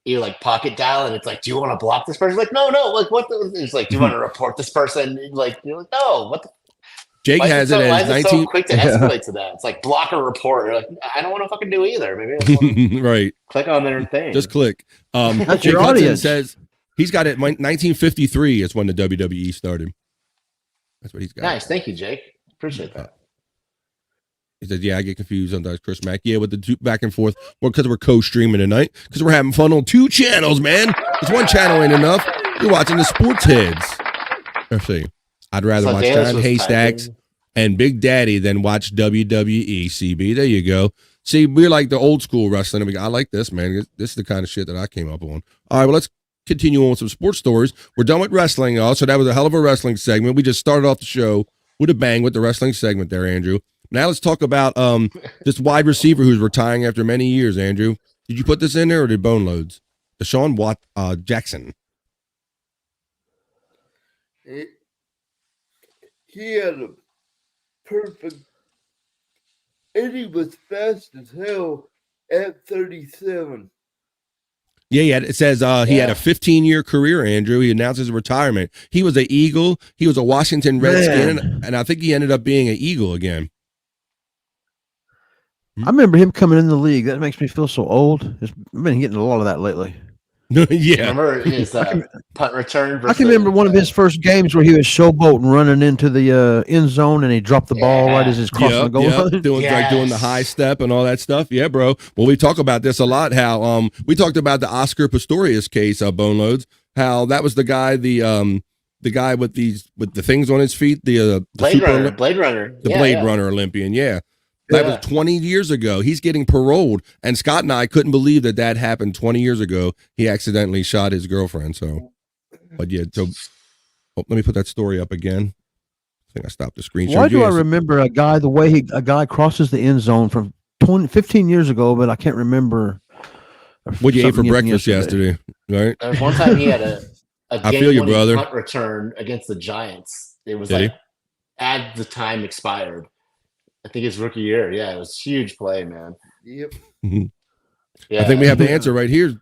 you like pocket dial and it's like, do you want to block this person? Like, no, like what? It's like, do you want to report this person? Like, you're like, no, what? Jake has it as 19. So quick to escalate to that. It's like block or report. You're like, I don't want to fucking do either. Maybe right. Click on their thing. Just click. That's Jake your Hudson audience. says he's got it. 1953 is when the WWE started. That's what he's got. Nice, thank you, Jake. Appreciate that. He said, yeah, I get confused sometimes, Chris Mack. Yeah, with the two back and forth. Well, because we're co-streaming tonight. Because we're having fun on two channels, man. Because one channel ain't enough. You're watching the Sports Heads. Let's see. I'd rather So watch Dalish John was Haystacks typing. and Big Daddy than watch WWE, CB. There you go. See, we're like the old school wrestling. I like this, man. This is the kind of shit that I came up on. All right, well, let's continue on with some sports stories. We're done with wrestling, y'all. So that was a hell of a wrestling segment. We just started off the show with a bang with the wrestling segment there, Andrew. Now let's talk about this wide receiver who's retiring after many years, Andrew. Did you put this in there or did Bone Loads? Deshaun Jackson. He had a perfect, and he was fast as hell at 37. Yeah, it says he had a 15-year career, Andrew. He announced his retirement. He was an Eagle. He was a Washington Redskin, and I think he ended up being an Eagle again. I remember him coming in the league. That makes me feel so old. I've been getting a lot of that lately. Yeah. Remember his punt return? I can remember one of his first games where he was showboating running into the end zone and he dropped the ball right as he's crossing the goal line. Doing the high step and all that stuff. Yeah, bro. Well, we talk about this a lot. How we talked about the Oscar Pistorius case of Bone Loads. How that was the guy, the guy with the things on his feet, the Blade Runner, the Blade Runner Olympian. Yeah. That was 20 years ago. He's getting paroled. And Scott and I couldn't believe that happened 20 years ago. He accidentally shot his girlfriend. So, but yeah, so let me put that story up again. I think I stopped the screen. Why do I remember a guy, the way a guy crosses the end zone from 15 years ago, but I can't remember. What you ate for breakfast yesterday, right? There was one time he had a I feel you, brother. punt return against the Giants. It was as the time expired. I think his rookie year. Yeah, it was a huge play, man. Yep. Yeah. I think we have the answer right here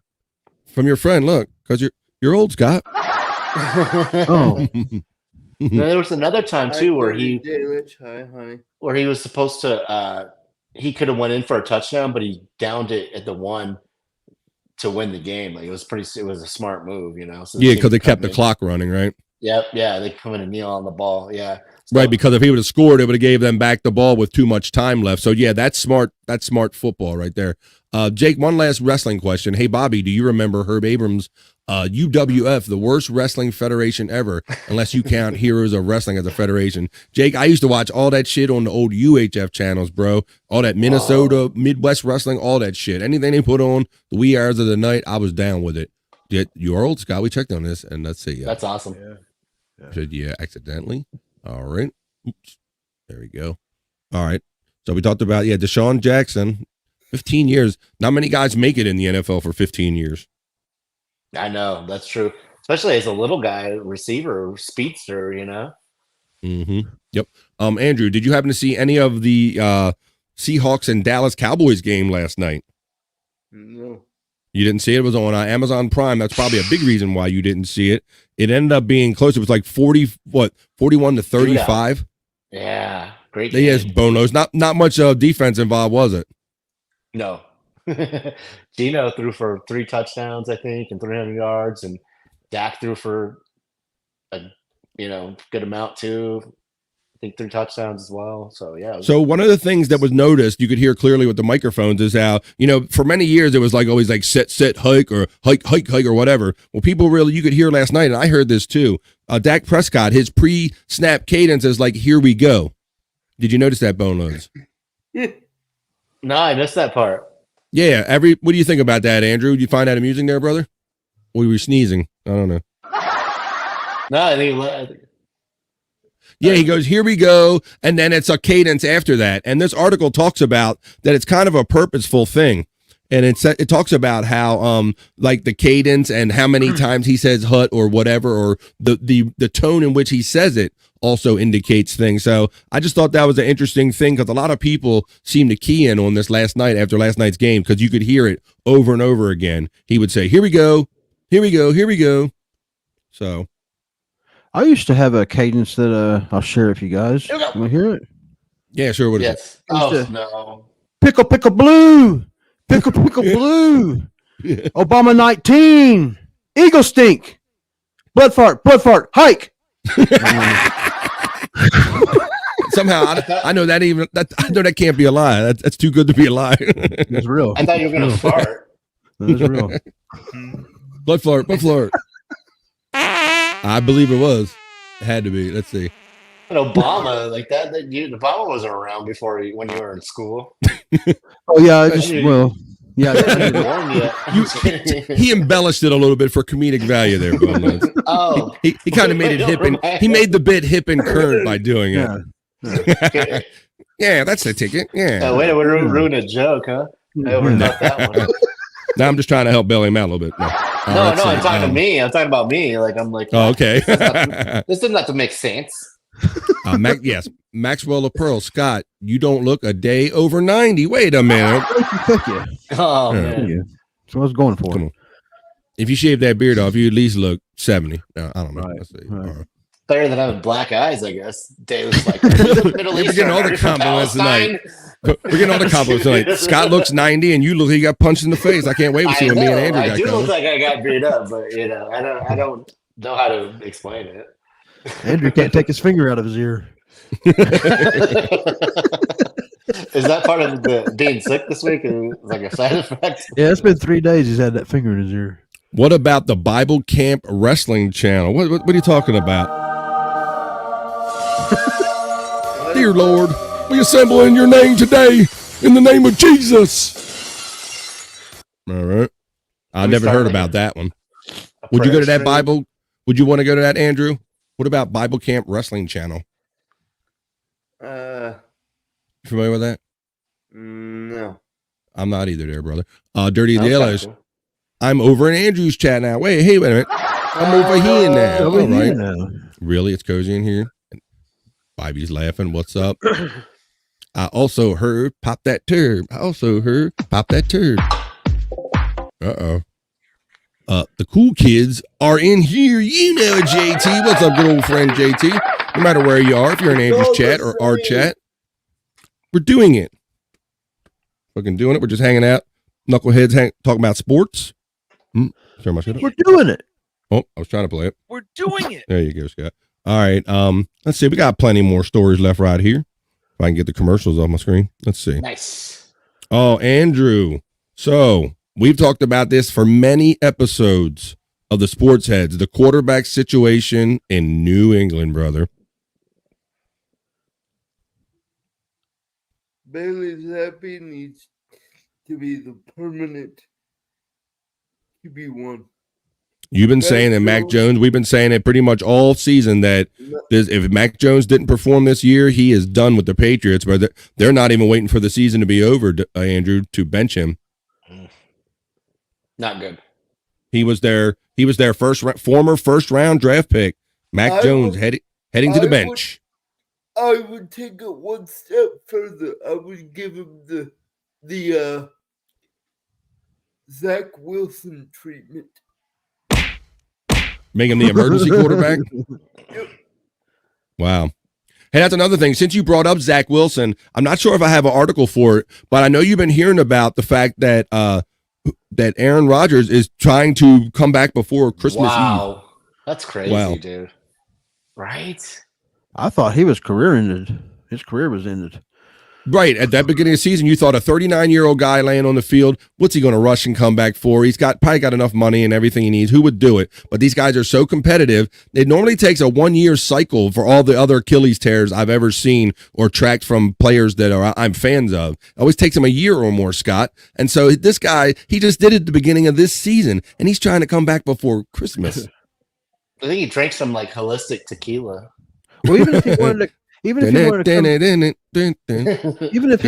from your friend. Look, because you're old, Scott. Oh. There was another time too where he Hi, honey. where he was supposed to he could have went in for a touchdown, but he downed it at the 1 to win the game. Like it was a smart move, you know. So yeah, because they kept the clock running, right? Yep, yeah, they come in and kneel on the ball. Yeah. So, right, because if he would have scored, it would have gave them back the ball with too much time left. So yeah, that's smart. That's smart football right there. Jake, one last wrestling question. Hey, Bobby, do you remember Herb Abrams' UWF, the worst wrestling federation ever, unless you count Heroes of Wrestling as a federation? Jake, I used to watch all that shit on the old UHF channels, bro. All that Minnesota, Midwest wrestling, all that shit. Anything they put on the wee hours of the night, I was down with it. You're old, Scott. We checked on this, and let's see. That's awesome. Yeah, accidentally. All right. Oops. There we go. All right. So we talked about, Deshaun Jackson, 15 years. Not many guys make it in the NFL for 15 years. I know. That's true. Especially as a little guy, receiver, speedster, you know? Mm-hmm. Yep. Andrew, did you happen to see any of the Seahawks and Dallas Cowboys game last night? No. You didn't see it? It was on Amazon Prime. That's probably a big reason why you didn't see it. It ended up being close. It was like 41 to 35. Yeah, great game. Yes, Bonos. Not much defense involved, was it? No. Gino threw for 3 touchdowns, I think, and 300 yards, and Dak threw for a good amount too. I think 3 touchdowns as well. So yeah. So one of the things that was noticed, you could hear clearly with the microphones, is how, for many years it was like always like sit, hike, or hike, or whatever. Well, you could hear last night, and I heard this too. Dak Prescott, his pre-snap cadence is like, here we go. Did you notice that, Boneloads? No, I missed that part. Yeah. What do you think about that, Andrew? Did you find that amusing there, brother? We were sneezing. I don't know. No, I think yeah, he goes, here we go, and then it's a cadence after that. And this article talks about that it's kind of a purposeful thing. And it talks about how like the cadence and how many times he says hut or whatever, or the tone in which he says it also indicates things. So I just thought that was an interesting thing, because a lot of people seem to key in on this last night after last night's game, because you could hear it over and over again. He would say, here we go, here we go, here we go. So I used to have a cadence that I'll share with you guys. Want to hear it? Yeah, sure. What is yes. it? Oh, no. Pickle, pickle, blue. Pickle, pickle, blue. Obama 19. Eagle stink. Blood fart, hike. Somehow, I know that I know that can't be a lie. That's too good to be a lie. It's real. I thought you were going to fart. That is real. Blood fart. I believe it was. It had to be. Let's see. And Obama, like that Obama wasn't around before when you were in school. Oh yeah, He embellished it a little bit for comedic value there, Bone. Oh, he kind of made it hip, and he made the bit hip and current by doing it. Yeah. Yeah, that's the ticket. Yeah. Way to ruin a joke, huh? I overthought that one. Now I'm just trying to help bail him out a little bit. No, I'm talking to me. I'm talking about me. Like I'm like, oh, okay. This doesn't have to make sense. Yes, Maxwell of Pearl. Scott, you don't look a day over 90. Wait a minute. Oh man. That's what I was going for. Come on. If you shave that beard off, you at least look 70. No, I don't know. Right. Let's see. Right. Better than having black eyes, I guess. Dave's like, Middle We're Eastern, getting all are the you from compliments tonight. Palestine? We're getting all the compliments tonight. Scott looks 90, and you look he got punched in the face. I can't wait to see I what me and know. Andrew I got do coming. look like I got beat up, but I don't know how to explain it. Andrew can't take his finger out of his ear. Is that part of the being sick this week? Or like a side effect? Yeah, it's been 3 days he's had that finger in his ear. What about the Bible Camp Wrestling Channel? What are you talking about? Dear Lord, we assemble in your name today, in the name of Jesus. All right. I never heard about that one. Would you go to that Bible? Would you want to go to that, Andrew? What about Bible Camp Wrestling Channel? You familiar with that? No. I'm not either there, brother. Dirty Dealers. I'm over in Andrew's chat now. Wait a minute. I'm over here now. Over All here right. now. Really? It's cozy in here? Bobby's laughing. What's up? I also heard pop that turd. Uh-oh. The cool kids are in here. You know, JT. What's up, good old friend JT? No matter where you are, if you're in Andrew's chat or our chat, we're doing it. Fucking doing it. We're just hanging out. Knuckleheads talking about sports. Sorry, my shit up. We're doing it. Oh, I was trying to play it. We're doing it. There you go, Scott. All right. Let's see. We got plenty more stories left right here. If I can get the commercials off my screen. Let's see. Nice. Oh, Andrew. So we've talked about this for many episodes of the Sports Heads, the quarterback situation in New England, brother. Bailey Zappi needs to be the permanent QB1. You've been saying that Mac Jones, we've been saying it pretty much all season that if Mac Jones didn't perform this year, he is done with the Patriots, but they're not even waiting for the season to be over, Andrew, to bench him. Not good. He was their former first round draft pick. Mac Jones heading to the bench. I would take it one step further. I would give him the Zach Wilson treatment. Make him the emergency quarterback? Yep. Wow. Hey, that's another thing. Since you brought up Zach Wilson, I'm not sure if I have an article for it, but I know you've been hearing about the fact that that Aaron Rodgers is trying to come back before Christmas Eve. That's crazy, dude. Right? I thought he was career ended. His career was ended. Right. At that beginning of the season, you thought a 39-year-old guy laying on the field, what's he going to rush and come back for? He's probably got enough money and everything he needs. Who would do it? But these guys are so competitive. It normally takes a 1-year cycle for all the other Achilles tears I've ever seen or tracked from players that I'm fans of. It always takes him a year or more, Scott. And so this guy, he just did it at the beginning of this season, and he's trying to come back before Christmas. I think he drank some like holistic tequila. Well, even if he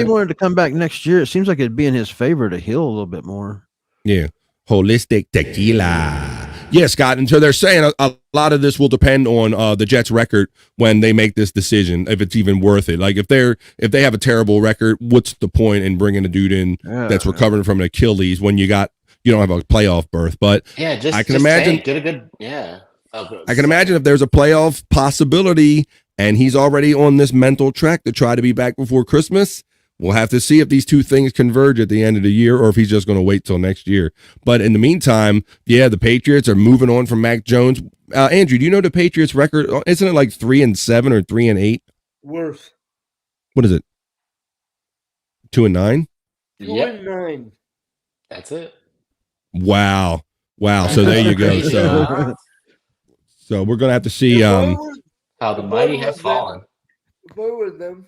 wanted to come back next year, it seems like it'd be in his favor to heal a little bit more. Yeah. Holistic tequila. Yeah, Scott. And so they're saying a lot of this will depend on the Jets' record when they make this decision, if it's even worth it. Like if they have a terrible record, what's the point in bringing a dude in that's recovering from an Achilles when you don't have a playoff berth? But yeah, I can imagine get a good I can imagine if there's a playoff possibility and he's already on this mental track to try to be back before Christmas. We'll have to see if these two things converge at the end of the year or if he's just going to wait till next year. But in the meantime, the Patriots are moving on from Mac Jones. Andrew, do you know the Patriots record? Isn't it like 3-7 or 3-8? Worse. What is it? 2-9? 2-9. That's it. Wow. So there you go. So we're going to have to see how the mighty have fallen. If I were them,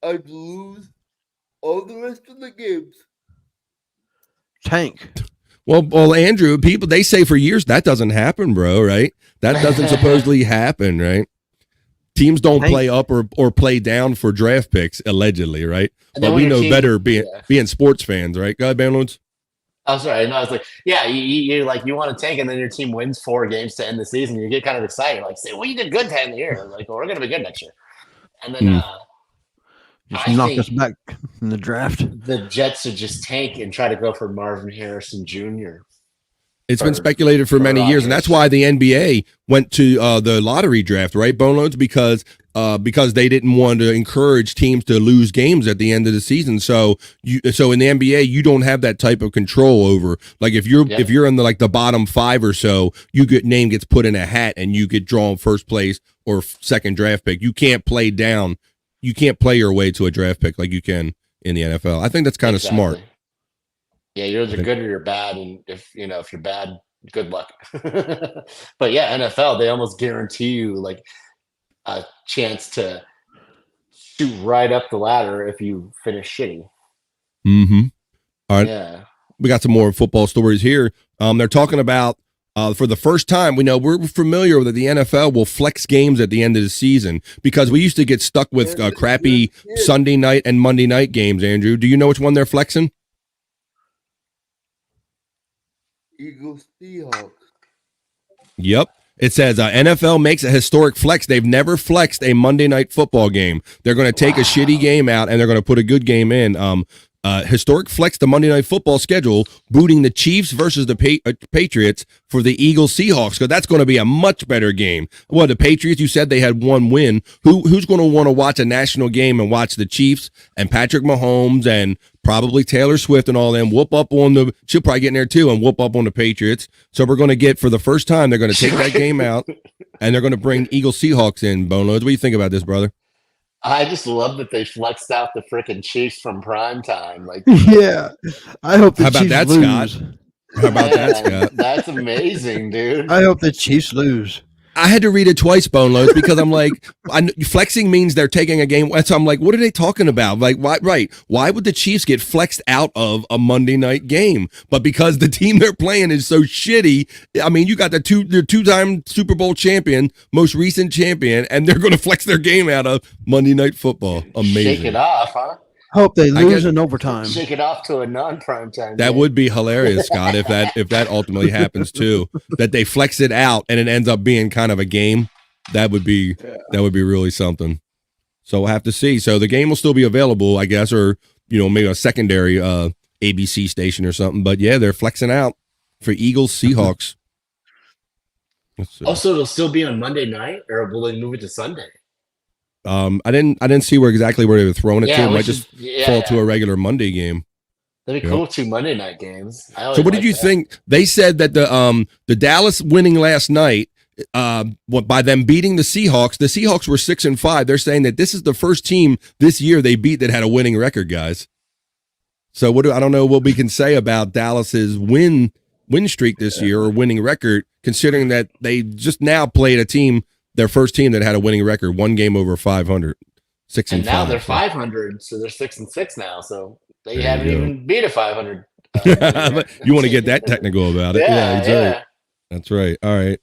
I'd lose all the rest of the games. Tank. Well, Andrew, people, they say for years that doesn't happen, bro, right? That doesn't supposedly happen, right? Teams don't play up or play down for draft picks, allegedly, right? But we know better being sports fans, right? Go ahead, Banloons. I'm sorry. No, I was like, yeah, you want to tank, and then your team wins 4 games to end the season. You get kind of excited, like, say, well, you did good to end the year. Like, well, we're going to be good next year. And then just knock us back in the draft. The Jets should just tank and try to go for Marvin Harrison Jr. It's been For- speculated for many years, and that's Rodgers. why the NBA went to the lottery draft, right, Bone Loads? Because they didn't want to encourage teams to lose games at the end of the season. So in the NBA, you don't have that type of control over, like, if you're in the bottom 5 or so, name gets put in a hat and you get drawn first place or second draft pick. You can't play down. You can't play your way to a draft pick like you can in the NFL. I think that's kind of smart. Yeah, you're either good or you're bad, and if you're bad, good luck. But yeah, NFL, they almost guarantee you like a chance to shoot right up the ladder if you finish shitty. Mm-hmm. All right. Yeah. We got some more football stories here. They're talking about for the first time, we're familiar that the NFL will flex games at the end of the season, because we used to get stuck with crappy Sunday night and Monday night games. Andrew, do you know which one they're flexing? Eagles Seahawks. Yep. It says NFL makes a historic flex. They've never flexed a Monday night football game. They're going to take a shitty game out and they're going to put a good game in. Historic flex the Monday night football schedule, booting the Chiefs versus the Patriots for the Eagles Seahawks, because that's going to be a much better game. Well, the Patriots, you said they had one win. Who's going to want to watch a national game and watch the Chiefs and Patrick Mahomes and probably Taylor Swift and all them whoop up on she'll probably get in there too and whoop up on the Patriots. So we're going to get, for the first time, they're going to take that game out and they're going to bring Eagles Seahawks in. Bone Loads, what do you think about this, brother? I just love that they flexed out the freaking Chiefs from prime time. Like, Yeah, I hope the How about Chiefs that, lose. Scott? How about that, Scott? That's amazing, dude. I hope the Chiefs lose. I had to read it twice, Bone Loads, because I'm like, flexing means they're taking a game. So I'm like, what are they talking about? Like, why? Right? Why would the Chiefs get flexed out of a Monday night game? But because the team they're playing is so shitty, I mean, you got the two-time Super Bowl champion, most recent champion, and they're going to flex their game out of Monday Night Football. Amazing. Shake it off, huh? Hope they lose guess- in overtime. Shake it off to a non-prime time. That game. would be hilarious, Scott, if that ultimately happens too. That they flex it out and it ends up being kind of a game. That would be really something. So we'll have to see. So the game will still be available, I guess, or maybe a secondary ABC station or something. But yeah, they're flexing out for Eagles Seahawks. Also, it'll still be on Monday night, or will they move it to Sunday? I didn't see where they were throwing it to. It might which just is- fall to a regular Monday game. That'd be cool. 2 Monday night games. So what did you think? They said that the Dallas winning last night, by them beating the Seahawks were 6-5. They're saying that this is the first team this year they beat that had a winning record, guys. So I don't know what we can say about Dallas's win streak this year or winning record, considering that they just now played their first team that had a winning record, one game over 500, 6-5. And now they're 500, so they're 6-6 now. So they There haven't you go. even beat a 500. But you want to get that technical about it? Yeah, that's right. That's right. All right.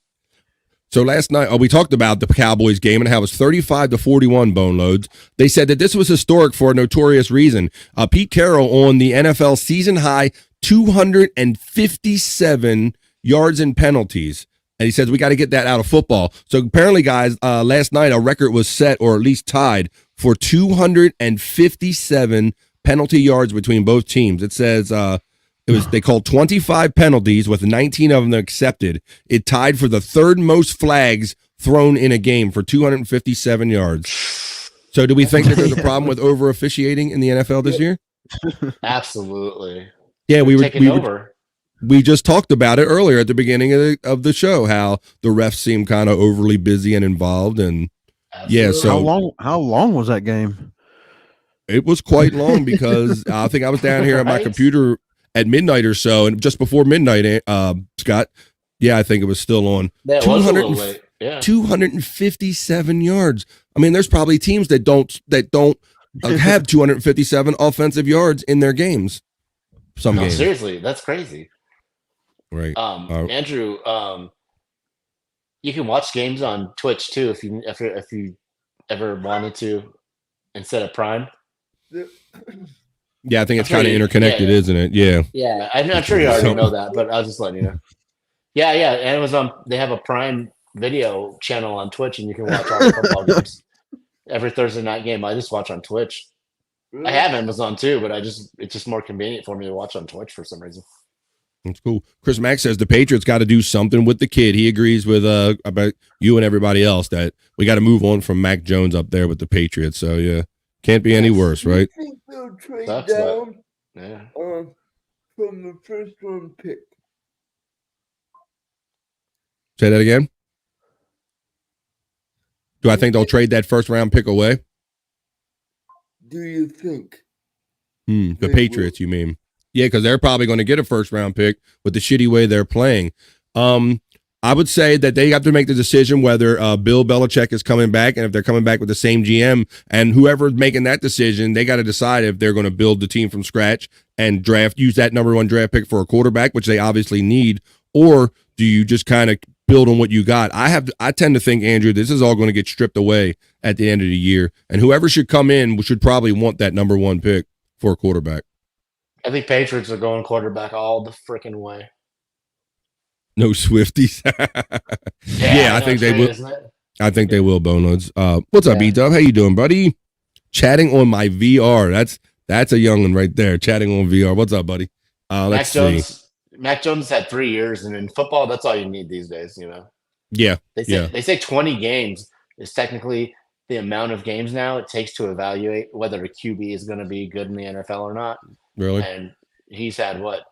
So last night, we talked about the Cowboys game and how it was 35-41, Bone Loads. They said that this was historic for a notorious reason. Pete Carroll on the NFL season high 257 yards and penalties. And he says we got to get that out of football. So apparently, guys, last night a record was set, or at least tied, for 257 penalty yards between both teams. It says they called 25 penalties with 19 of them accepted. It tied for the third most flags thrown in a game for 257 yards. So do we think that there's a problem with over officiating in the NFL this year? Absolutely. Yeah, Taking over. we just talked about it earlier at the beginning of the show, how the refs seem kind of overly busy and involved. And yeah, Absolutely. so How long was that game? it was quite long, because I think I was down here at my Right? computer at midnight or so, and just before midnight, Scott, yeah, I think it was still on. That was a 200 little late. Yeah. 257 yards. I mean, there's probably teams that don't have 257 offensive yards in their games. Some No, games, seriously, that's crazy. right? Andrew, you can watch games on Twitch too if you ever wanted to, instead of Prime. Yeah, I think it's I'm sure kind of you- interconnected, yeah. isn't it? Yeah. Yeah, I'm sure you already know that, but I was just letting you know. Yeah, Amazon, they have a Prime Video channel on Twitch, and you can watch all the football games. Every Thursday night game, I just watch on Twitch. I have Amazon too, but it's just more convenient for me to watch on Twitch for some reason. That's cool. Chris Mack says the Patriots got to do something with the kid. He agrees with about you and everybody else that we got to move on from Mac Jones up there with the Patriots. So yeah, can't be any worse, right? I think they'll trade Sucks, but- down Yeah. from the first round pick. Say that again. Do I think they'll trade that first round pick away? Do you think? The They Patriots, you mean? Yeah, because they're probably going to get a first round pick with the shitty way they're playing. I would say that they have to make the decision whether Bill Belichick is coming back, and if they're coming back with the same GM, and whoever's making that decision, they got to decide if they're going to build the team from scratch and use that number 1 draft pick for a quarterback, which they obviously need, or do you just kind of build on what you got? I tend to think, Andrew, this is all going to get stripped away at the end of the year, and whoever should come in should probably want that number 1 pick for a quarterback. I think Patriots are going quarterback all the freaking way. No Swifties. Yeah, I think they will. I think they will, Boneheads. What's up, Yeah. E-Dub? How you doing, buddy? Chatting on my VR. That's a young one right there. Chatting on VR. What's up, buddy? Let's see. Mac Jones had 3 years, and in football, that's all you need these days. You know, Yeah, they say 20 games is technically the amount of games now it takes to evaluate whether a QB is going to be good in the NFL or not. really. And he's had what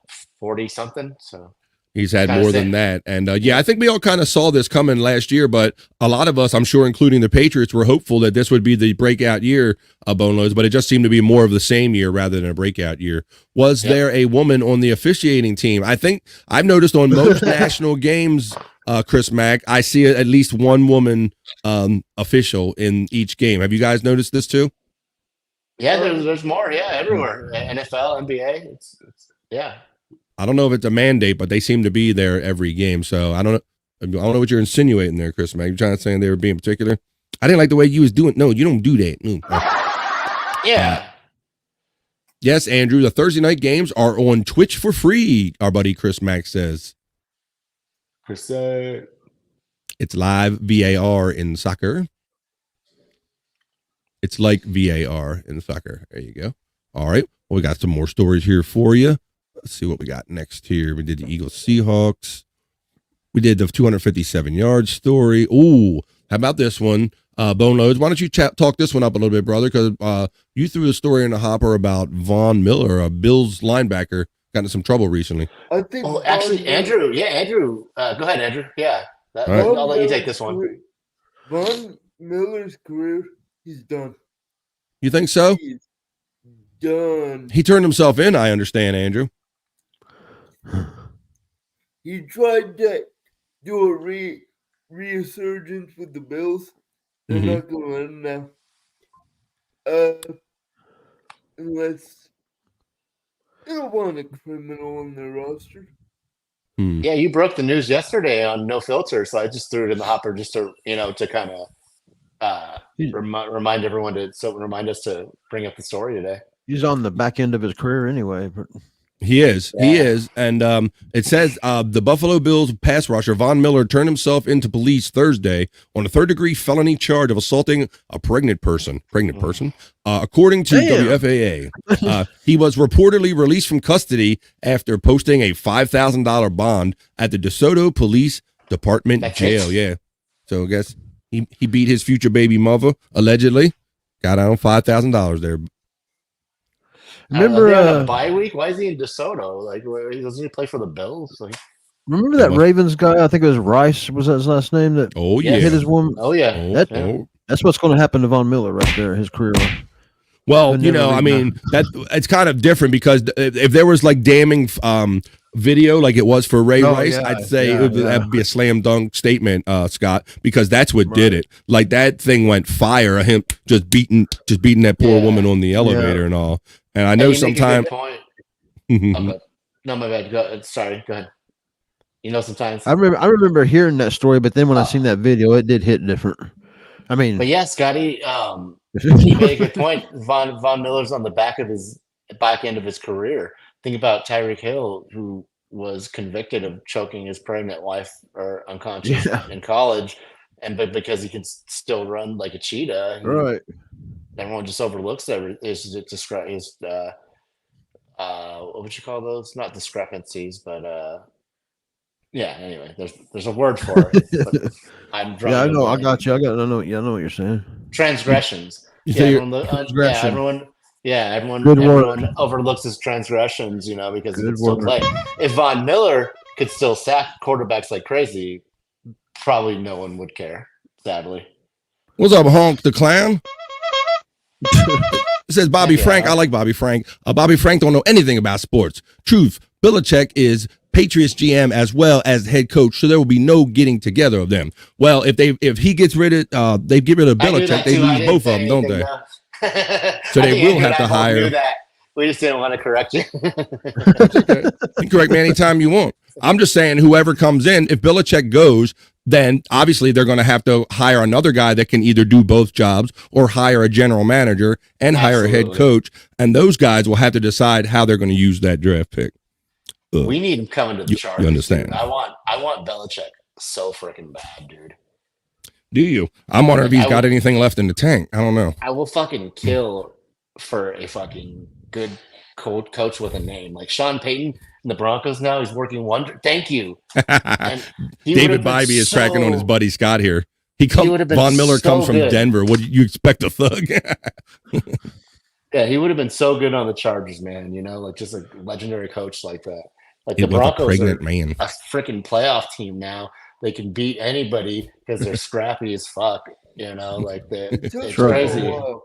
40 something. So He's had Kinda more sick. than that. And I think we all kind of saw this coming last year, but a lot of us, I'm sure, including the Patriots, were hopeful that this would be the breakout year of Boneheads, but it just seemed to be more of the same year rather than a breakout year. Was there a woman on the officiating team? I think I've noticed on most national games, Chris Mack, I see at least one woman official in each game. Have you guys noticed this too? yeah, there's more. Yeah, everywhere. NFL, NBA. It's yeah. I don't know if it's a mandate, but they seem to be there every game. So I don't know what you're insinuating there, Chris Mack. You're trying to say they were being particular. I didn't like the way you was doing. No, you don't do that. Yeah. Yes, Andrew. The Thursday night games are on Twitch for free. Our buddy Chris Mack says it's live VAR in soccer. It's like VAR in soccer. There you go. All right. Well, we got some more stories here for you. Let's see what we got next here. We did the Eagles Seahawks. We did the 257-yard story. Ooh, how about this one? Boneheads, why don't you talk this one up a little bit, brother? Because you threw a story in the hopper about Von Miller, a Bills linebacker, got into some trouble recently. I think. Oh, actually, Andrew. Yeah, Andrew. Go ahead, Andrew. Yeah, All right. I'll let you take this one. Von Miller's career, he's done. You think so? He's done. He turned himself in, I understand, Andrew. He tried to do a resurgence with the Bills. They're Mhm. not going to let him now. Unless they don't want a criminal on their roster. Yeah, you broke the news yesterday on No Filter, so I just threw it in the hopper just to to kind of remind everyone remind us to bring up the story today. He's on the back end of his career anyway. But He is. He Yeah. is. And it says the Buffalo Bills pass rusher Von Miller turned himself into police Thursday on a 3rd-degree felony charge of assaulting a pregnant person. According to Damn. WFAA, he was reportedly released from custody after posting a $5,000 bond at the DeSoto Police Department That jail. fits. Yeah. So I guess he beat his future baby mother, allegedly. Got out on $5,000 there. remember, on a bye week? Why is he in DeSoto? Like, doesn't he play for the Bills? Like, remember that Ravens guy? I think it was Rice. Was that his last name? That Oh, Yeah. yeah. hit his woman. oh yeah, Oh, That- oh. That's what's going to happen to Von Miller right there. His career. Well, Could you never know, I leave mean, that it's kind of different because if there was like damning video like it was for Ray Oh, Rice, yeah, I'd say yeah, that would be a slam dunk statement, Scott, because that's what did Right. it. Like that thing went fire. Him just beating that poor Yeah. woman on the elevator and all. And I know Hey, you make a good sometimes. point. Oh, but- no, my bad. Sorry, go ahead. You know, sometimes. I remember hearing that story, but then when I seen that video, it did hit different. I mean, But yeah, Scotty, you made a good point. Von Miller's on the back end of his career. Think about Tyreek Hill, who was convicted of choking his pregnant wife or unconscious Yeah. in college, but because he can still run like a cheetah, right. everyone just overlooks his what would you call those? Not discrepancies, but yeah. Anyway, there's a word for it. But I'm drawing. Yeah, I a know. I blank. got you. I know. Yeah, I know what you're saying. Transgressions. You Yeah, say you're- everyone, Transgression. everyone Good word. overlooks his transgressions, because he Good can still word. play. If Von Miller could still sack quarterbacks like crazy, probably no one would care. Sadly, What's up, Honk the Clown? It says Bobby Yeah. Frank. I like Bobby Frank. Bobby Frank don't know anything about sports. Truth. Belichick is Patriots GM as well as head coach, so there will be no getting together of them. Well, if he gets rid of they get rid of I knew Belichick, that they too. I lose didn't both say of them, don't they? anything, though. So I they think will Andrew have and I to both hire. knew that. We just didn't want to correct you. Okay. You can correct me anytime you want. I'm just saying, whoever comes in, if Belichick goes, then obviously they're going to have to hire another guy that can either do both jobs or hire a general manager and hire a head Absolutely. coach. And those guys will have to decide how they're going to use that draft pick. We need him coming to the You Chargers. understand. Dude. I want Belichick so freaking bad, dude. Do you? I'm wondering if Like, he's I got would- anything left in the tank. I don't know. I will fucking kill for a fucking good coach with a name. Like Sean Payton in the Broncos now, he's working wonder. Thank you. And he would David have been Bybee is tracking on his so- buddy Scott here. He would have been Von Miller so comes from good. Denver. What do you expect, a thug? Yeah, he would have been so good on the Chargers, man. Like just a legendary coach like that. Like He the was a Broncos pregnant are man. a freaking playoff team now. They can beat anybody because they're scrappy as fuck. Like It took it's them a crazy. while.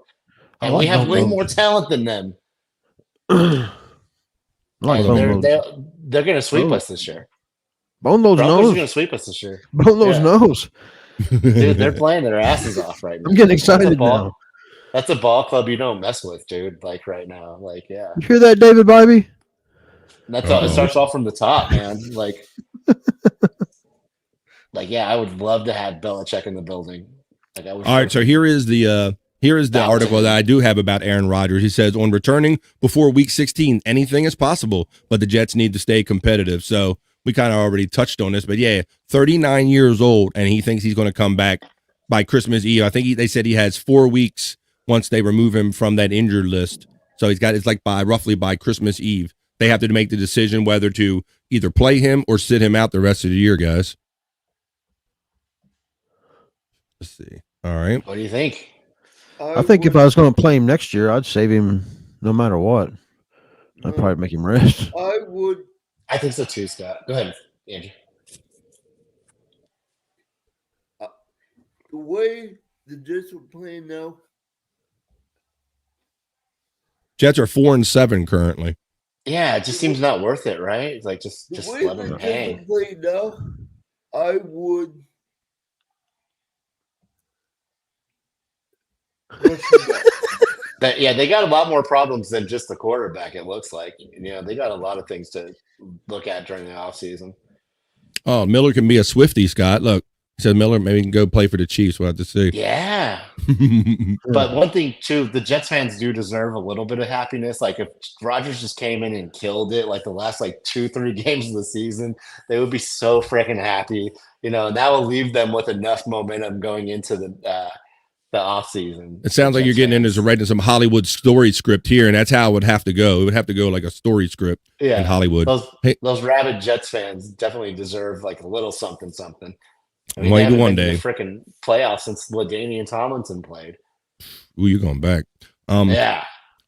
I And we like have Von way Miller. more talent than them. I like And Von they're Miller. they're gonna sweep Oh. us this year. Bone those Broncos are gonna nose. sweep us this year. Bone those Yeah. nose. Dude, they're playing their asses off right now. I'm getting That's a excited ball- now. That's a ball club you don't mess with, dude. Like right now. Like, yeah. You hear that, David Bybee? That's all, it Uh-oh. starts off from the top, man. Like, yeah, I would love to have Belichick in the building. Like, I would. All right, so here is the article that I do have about Aaron Rodgers. He says, on returning before week 16, anything is possible, but the Jets need to stay competitive. So we kind of already touched on this, but yeah, 39 years old, and he thinks he's going to come back by Christmas Eve. I think they said he has 4 weeks once they remove him from that injured list. So it's like roughly by Christmas Eve. They have to make the decision whether to either play him or sit him out the rest of the year, guys. Let's see. All right. What do you think? I think if I was going to play him next year, I'd save him no matter what. I'd probably make him rest. I would. I think so too, Scott. Go ahead, Andrew. The way the Jets are playing now, Jets are 4-7 currently. Yeah, it just seems not worth it, right? It's like just the way let the them Jets hang. are playing now, I would. They got a lot more problems than just the quarterback. It looks like they got a lot of things to look at during the offseason. Oh, Miller can be a Swiftie, Scott. Look, he said Miller maybe can go play for the Chiefs. We'll have to see. Yeah, but one thing too, the Jets fans do deserve a little bit of happiness. Like if Rodgers just came in and killed it, like the last 2-3 games of the season, they would be so freaking happy. And that will leave them with enough momentum going into the offseason. It sounds like you're getting into writing some Hollywood story script here, and that's how it would have to go. It would have to go like a story script in Hollywood. Those rabid Jets fans definitely deserve a little something. Maybe they haven't one been in day. the freaking playoffs since LaDainian Tomlinson played. Ooh, you're going back. Yeah.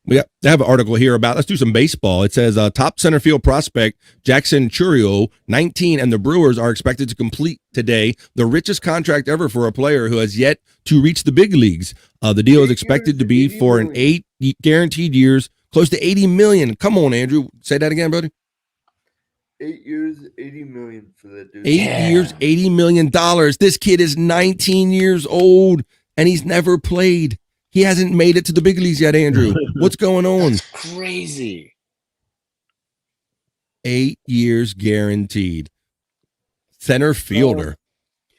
We have an article here about, let's do some baseball. It says top center field prospect Jackson Chourio, 19, and the Brewers are expected to complete today the richest contract ever for a player who has yet to reach the big leagues. The deal is expected to be for an 8 guaranteed years, close to $80 million. Come on, Andrew. Say that again, buddy. 8 years, $80 million for that dude. 8 years, $80 million. This kid is 19 years old, and he's never played. He hasn't made it to the big leagues yet, Andrew. What's going on? That's crazy. 8 years guaranteed. Center fielder.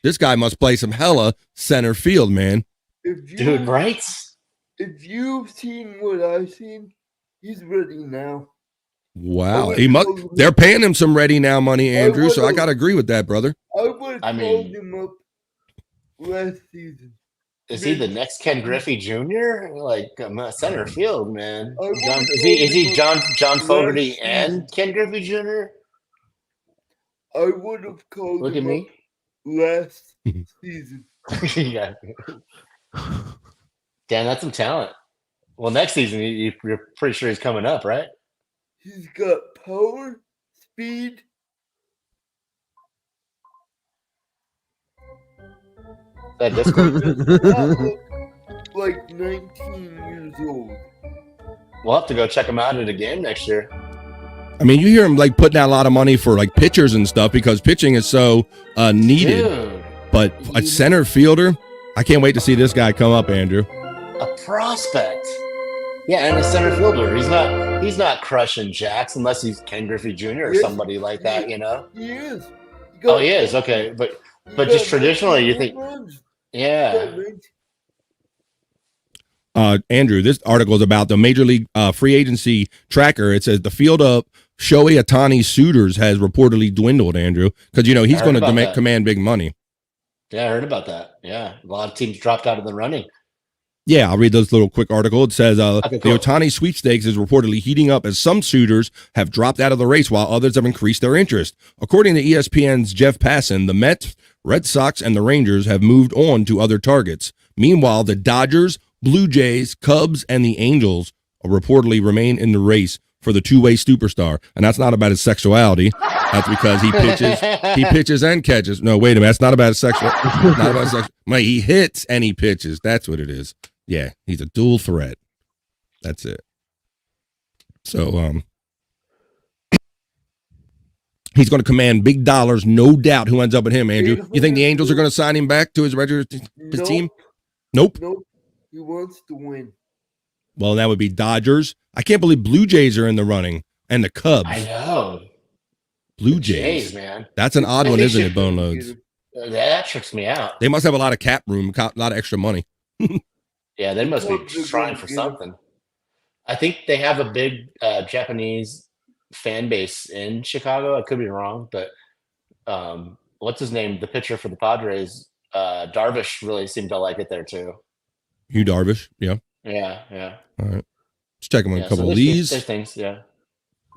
This guy must play some hella center field, man. Dude, right? If you've seen what I've seen, he's ready now. Wow. They're paying him some ready now money, Andrew, so I got to agree with that, brother. I would have called him up last season. Is he the next Ken Griffey Jr.? Like center field, man. I John, would've is he called him John Fogerty last and Ken Griffey Jr.? I would have called Look at him me. up last season. Yeah. Damn, that's some talent. Well, next season you're pretty sure he's coming up, right? He's got power, speed. That Discord. Does not look like 19 years old. We'll have to go check him out at a game next year. I mean, you hear him like putting out a lot of money for like pitchers and stuff because pitching is so needed. Dude, But a center fielder, I can't wait to see this guy come up, Andrew. a prospect. Yeah, and a center fielder. He's not crushing jacks unless he's Ken Griffey Jr. or Yes, somebody like that, you know? He is. Oh, he is. Okay. But just traditionally, you think, yeah. Andrew, this article is about the Major League free agency tracker. It says the field of Shohei Ohtani suitors has reportedly dwindled, Andrew, because, you know, he's I heard going to about that. command big money. Yeah, I heard about that. Yeah. A lot of teams dropped out of the running. Yeah, I'll read this little quick article. It says Okay, cool. the Ohtani sweepstakes is reportedly heating up as some suitors have dropped out of the race while others have increased their interest. According to ESPN's Jeff Passan, the Mets, Red Sox, and the Rangers have moved on to other targets. Meanwhile, the Dodgers, Blue Jays, Cubs, and the Angels reportedly remain in the race for the two-way superstar. And that's not about his sexuality. That's because he pitches and catches. No, wait a minute. That's not about his sexual. Not about sexual. He hits and he pitches. That's what it is. Yeah, he's a dual threat. That's it. So, he's going to command big dollars, no doubt. Who ends up with him, Andrew? You think the Angels are going to sign him back to his regular team? Nope. Nope. He wants to win. Well, that would be Dodgers. I can't believe Blue Jays are in the running and the Cubs. I know. Blue Jays, Jays. man. That's an odd I one, think isn't should- it, Bone Loads? That trips me out. They must have a lot of cap room, a lot of extra money. Yeah, they must be Cubs are trying gonna for get him. something. I think they have a big Japanese fan base in Chicago. I could be wrong, but what's his name? The pitcher for the Padres, Darvish, really seemed to like it there too. Hugh Darvish. Yeah. Yeah. All right. Let's check him on Yeah, a couple so of there's these. There's things, yeah.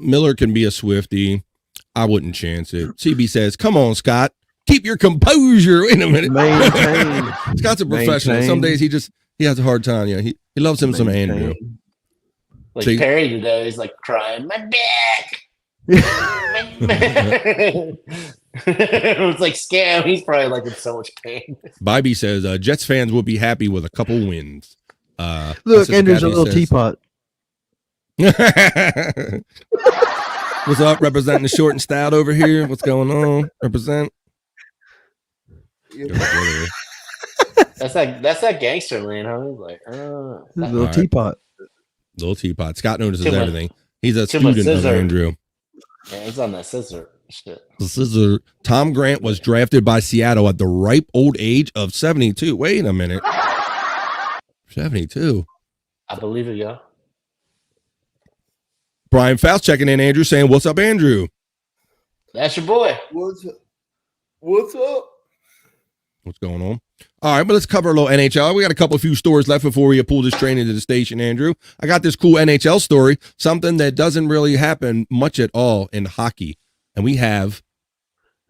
Miller can be a Swiftie. I wouldn't chance it. CB says, come on, Scott. Keep your composure. Wait a minute. Maintain. Scott's a professional. Some days he has a hard time. Yeah, he loves him some Andrew. Like See- Perry today is like crying, my back. It was like scam. He's probably like in so much pain. Bobby says Jets fans will be happy with a couple wins. Look, Sister Andrew's a Kathy little says- teapot. What's up? Representing the short and stout over here. What's going on? Represent. That's that gangster lean, huh? He's like, Little Alright. teapot. Little teapot. Scott notices Too much- everything. He's a too much student of scissor. Andrew. yeah, he's on that scissor shit. This is Tom Grant was drafted by Seattle at the ripe old age of 72. Wait a minute. 72. I believe it, yo. Brian Faust checking in, Andrew, saying, what's up, Andrew? That's your boy. What's up? What's up? What's going on? All right, but let's cover a little NHL. We got a few stories left before we pull this train into the station, Andrew. I got this cool NHL story, something that doesn't really happen much at all in hockey. And we have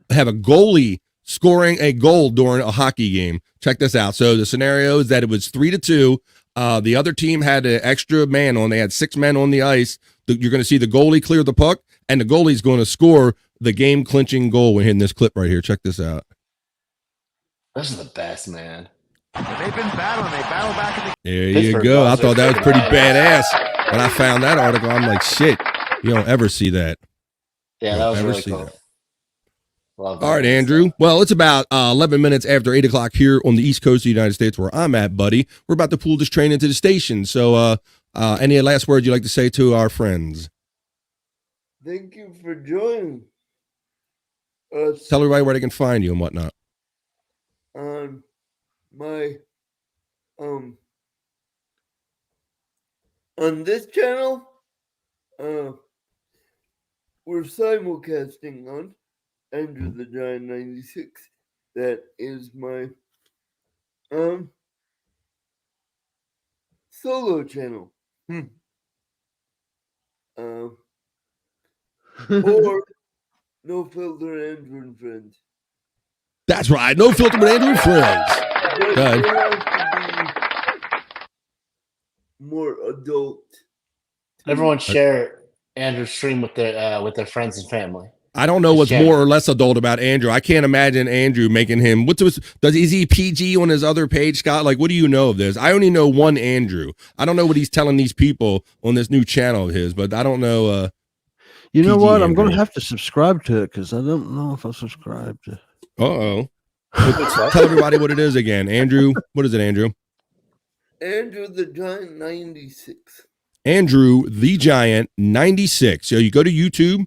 a goalie scoring a goal during a hockey game. Check this out. So the scenario is that it was 3-2. The other team had an extra man on. They had 6 men on the ice. You're going to see the goalie clear the puck, and the goalie's going to score the game-clinching goal when hitting this clip right here. Check this out. This is the best, man. They've been battling. They battle back in the There you Pittsburgh go. I Bullets thought that was are pretty badass. badass. When I found that article, I'm like, shit, you don't ever see that. Yeah, that was Never really see cool. that. Love All right, that. Andrew. Well, it's about 11 minutes after 8 o'clock here on the East Coast of the United States where I'm at, buddy. We're about to pull this train into the station. So any last words you'd like to say to our friends? Thank you for joining us Tell everybody where they can find you and whatnot. on my on this channel. We're simulcasting on Andrew the Giant 96. That is my solo channel. Or No Filter Andrew and Friends. That's right. No Filter with Andrew and Friends. But Good. it has to be more adult. Everyone share Andrew's stream with their friends and family. I don't know what's Yeah. more or less adult about Andrew. I can't imagine Andrew making him. Is he PG on his other page, Scott? Like, what do you know of this? I only know one Andrew. I don't know what he's telling these people on this new channel of his, but I don't know. You know PG what? I'm going to Andrew. have to subscribe to it because I don't know if I subscribe to. Uh-oh. Tell everybody what it is again. Andrew, what is it, Andrew? Andrew the Giant 96. Andrew the Giant 96. So you go to YouTube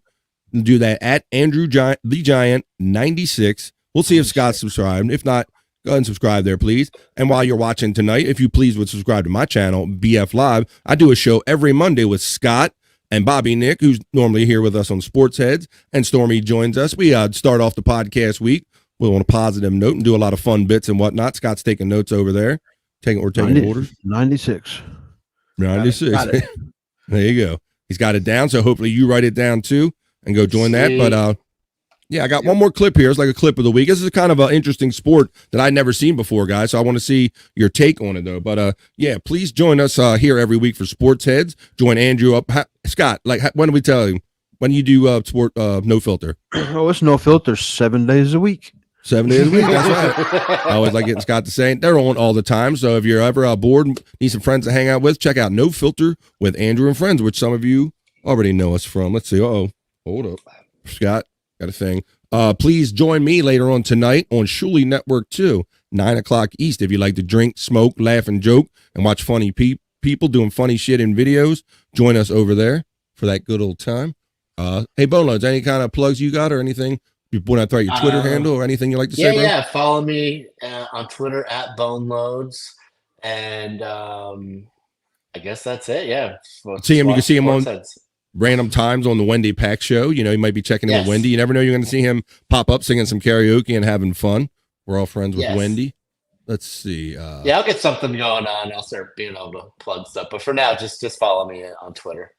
and do that at Andrew the Giant 96. We'll see if Scott's subscribed. If not, go ahead and subscribe there, please. And while you're watching tonight, if you please would subscribe to my channel, BF Live. I do a show every Monday with Scott and Bobby Nick, who's normally here with us on Sports Heads, and Stormy joins us. We start off the podcast week on a positive note and do a lot of fun bits and whatnot. Scott's taking notes over there. We're taking orders. 96. 96. Got it. There you go. He's got it down, so hopefully you write it down too and go join that. But yeah, I got one more clip here. It's like a clip of the week. This is kind of an interesting sport that I'd never seen before, guys. So I want to see your take on it, though. But yeah, please join us here every week for Sports Heads. Join Andrew up. Scott, when do we tell you? When you do sport No Filter? Oh, it's No Filter 7 days a week. 7 days a week. That's right. I always like getting Scott to say it. They're on all the time. So if you're ever bored and need some friends to hang out with, check out No Filter with Andrew and Friends, which some of you already know us from. Let's see. Hold up. Scott, got a thing. Please join me later on tonight on Shuli Network 2, 9 o'clock East. If you like to drink, smoke, laugh, and joke, and watch funny people doing funny shit in videos, join us over there for that good old time. Hey, Boneloads, any kind of plugs you got or anything? You want to throw out your Twitter handle or anything you like to say, bro? Yeah. Follow me on Twitter at BoneLoads, and I guess that's it. Yeah. You can see him on random times on the Wendy Pack show. You know, you might be checking in with Wendy. You never know, you're going to see him pop up singing some karaoke and having fun. We're all friends with Wendy. Let's see. Yeah, I'll get something going on. I'll start being able to plug stuff. But for now, just follow me on Twitter.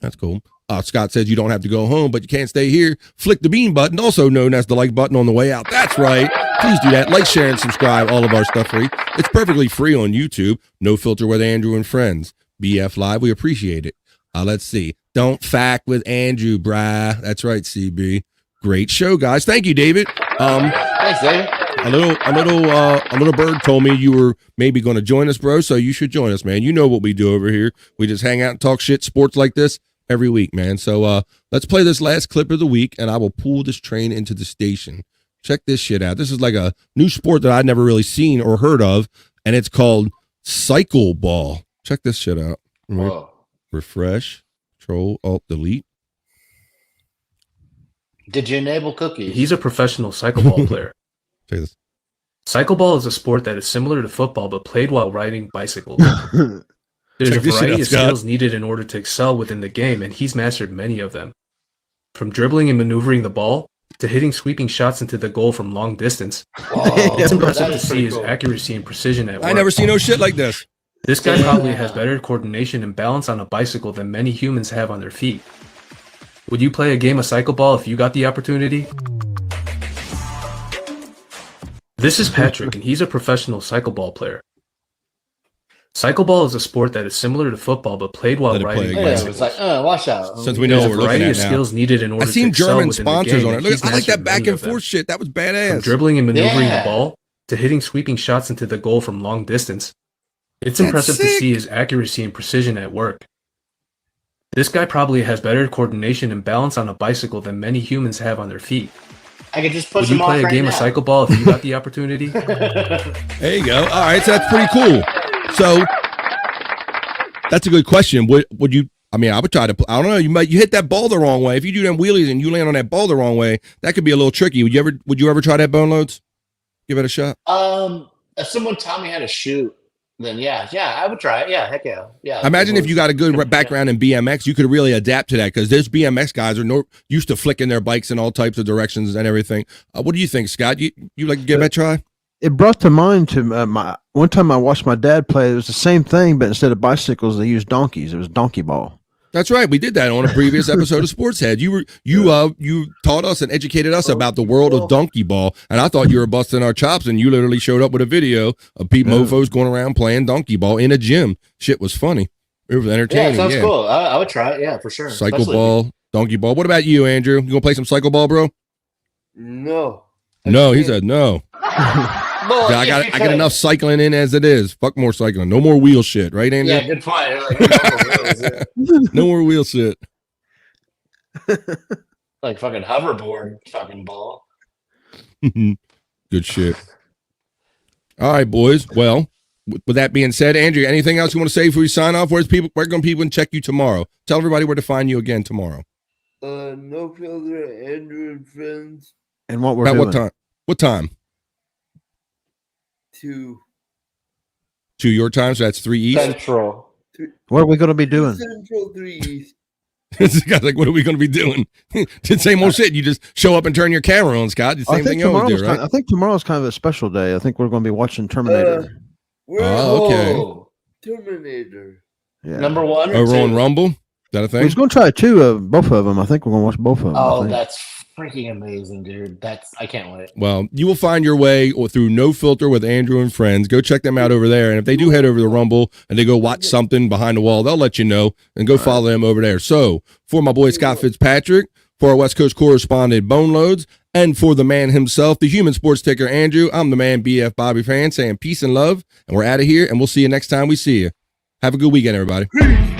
That's cool. Scott says you don't have to go home, but you can't stay here. Flick the bean button, also known as the like button on the way out. That's right. Please do that. Like, share, and subscribe. All of our stuff free. It's perfectly free on YouTube. No Filter with Andrew and Friends. BF Live. We appreciate it. Let's see. Don't fact with Andrew, brah. That's right, CB. Great show, guys. Thank you, David. Thanks, David. A little bird told me you were maybe going to join us, bro. So you should join us, man. You know what we do over here. We just hang out and talk shit, sports like this every week, man. So let's play this last clip of the week, and I will pull this train into the station. Check this shit out. This is like a new sport that I'd never really seen or heard of, and it's called cycle ball. Check this shit out. Whoa. Refresh, Control, Alt, Delete. Did you enable cookies? He's a professional cycle ball player. Check this. Cycle ball is a sport that is similar to football, but played while riding bicycles. There's a variety of skills needed in order to excel within the game, and he's mastered many of them. From dribbling and maneuvering the ball, to hitting sweeping shots into the goal from long distance. It's impressive to see his accuracy and precision at work. I never see no shit like this. This guy probably has better coordination and balance on a bicycle than many humans have on their feet. Would you play a game of cycle ball if you got the opportunity? This is Patrick, and he's a professional cycle ball player. Cycle ball is a sport that is similar to football, but played while riding bicycles. It's like, watch out. Since we know what we're looking at now. Skills needed in order I've seen to German excel within the sponsors game, on it. Look, I like that back many and of them. forth shit. That was badass. From dribbling and maneuvering the ball to hitting sweeping shots into the goal from long distance. It's impressive to see his accuracy and precision at work. This guy probably has better coordination and balance on a bicycle than many humans have on their feet. I could just push Would you him off play a right game now. of cycle ball if you got the opportunity? There you go. All right, so that's pretty cool. So that's a good question. Would you? I mean, I would try to. I don't know. You hit that ball the wrong way. If you do them wheelies and you land on that ball the wrong way, that could be a little tricky. Would you ever try that, Bone Loads? Give it a shot. If someone taught me how to shoot, then yeah, I would try it. Yeah, heck yeah. Imagine if you got a good background in BMX, you could really adapt to that because those BMX guys are used to flicking their bikes in all types of directions and everything. What do you think, Scott? You like to give that a try? it brought to mind to my one time I watched my dad play. It was the same thing, but instead of bicycles, they used donkeys. It was donkey ball. That's right. We did that on a previous episode of Sports Head. You taught us and educated us about the world of donkey ball, and I thought you were busting our chops, and you literally showed up with a video of Pete Mofos going around playing donkey ball in a gym. Shit was funny. It was Yeah, entertaining. it sounds cool. I would try it. Yeah, for sure. Cycle Especially- ball, donkey ball. What about you, Andrew? You gonna play some cycle ball, bro? No. No, he said no. Well, I if you got could. enough cycling in as it is. Fuck more cycling. No more wheel shit, right, Andrew? Yeah, good point. Like, No more wheel shit. like fucking hoverboard, fucking ball. Good shit. All right, boys. Well, with that being said, Andrew, anything else you want to say before we sign off? Where can people check you tomorrow? Tell everybody where to find you again tomorrow. No filter, Andrew and friends And what we're About doing. what time? What time? to 2 your time, so that's 3 East. Central. What are we going to be doing? Central 3 East. This guy's like, what are we going to be doing? The same old shit. You just show up and turn your camera on, Scott. The same thing you always do, right? I think tomorrow's kind of a special day. I think we're going to be watching Terminator. We're Oh, okay. Whoa. Terminator. Yeah. Number one. or Over on two? Rumble? Is that a We thing? was going to try both of them. I think we're going to watch both of them. I Oh, think. that's freaking amazing, dude. I can't wait. Well, you will find your way through No Filter with Andrew and friends. Go check them out over there. And if they do head over to the Rumble and they go watch something behind the wall, they'll let you know and go follow them over there. So for my boy Scott Fitzpatrick, for our West Coast correspondent Bone Loads, and for the man himself, the human sports ticker Andrew, I'm the man BF Bobby Fan saying peace and love. And we're out of here and we'll see you next time we see you. Have a good weekend, everybody. Peace.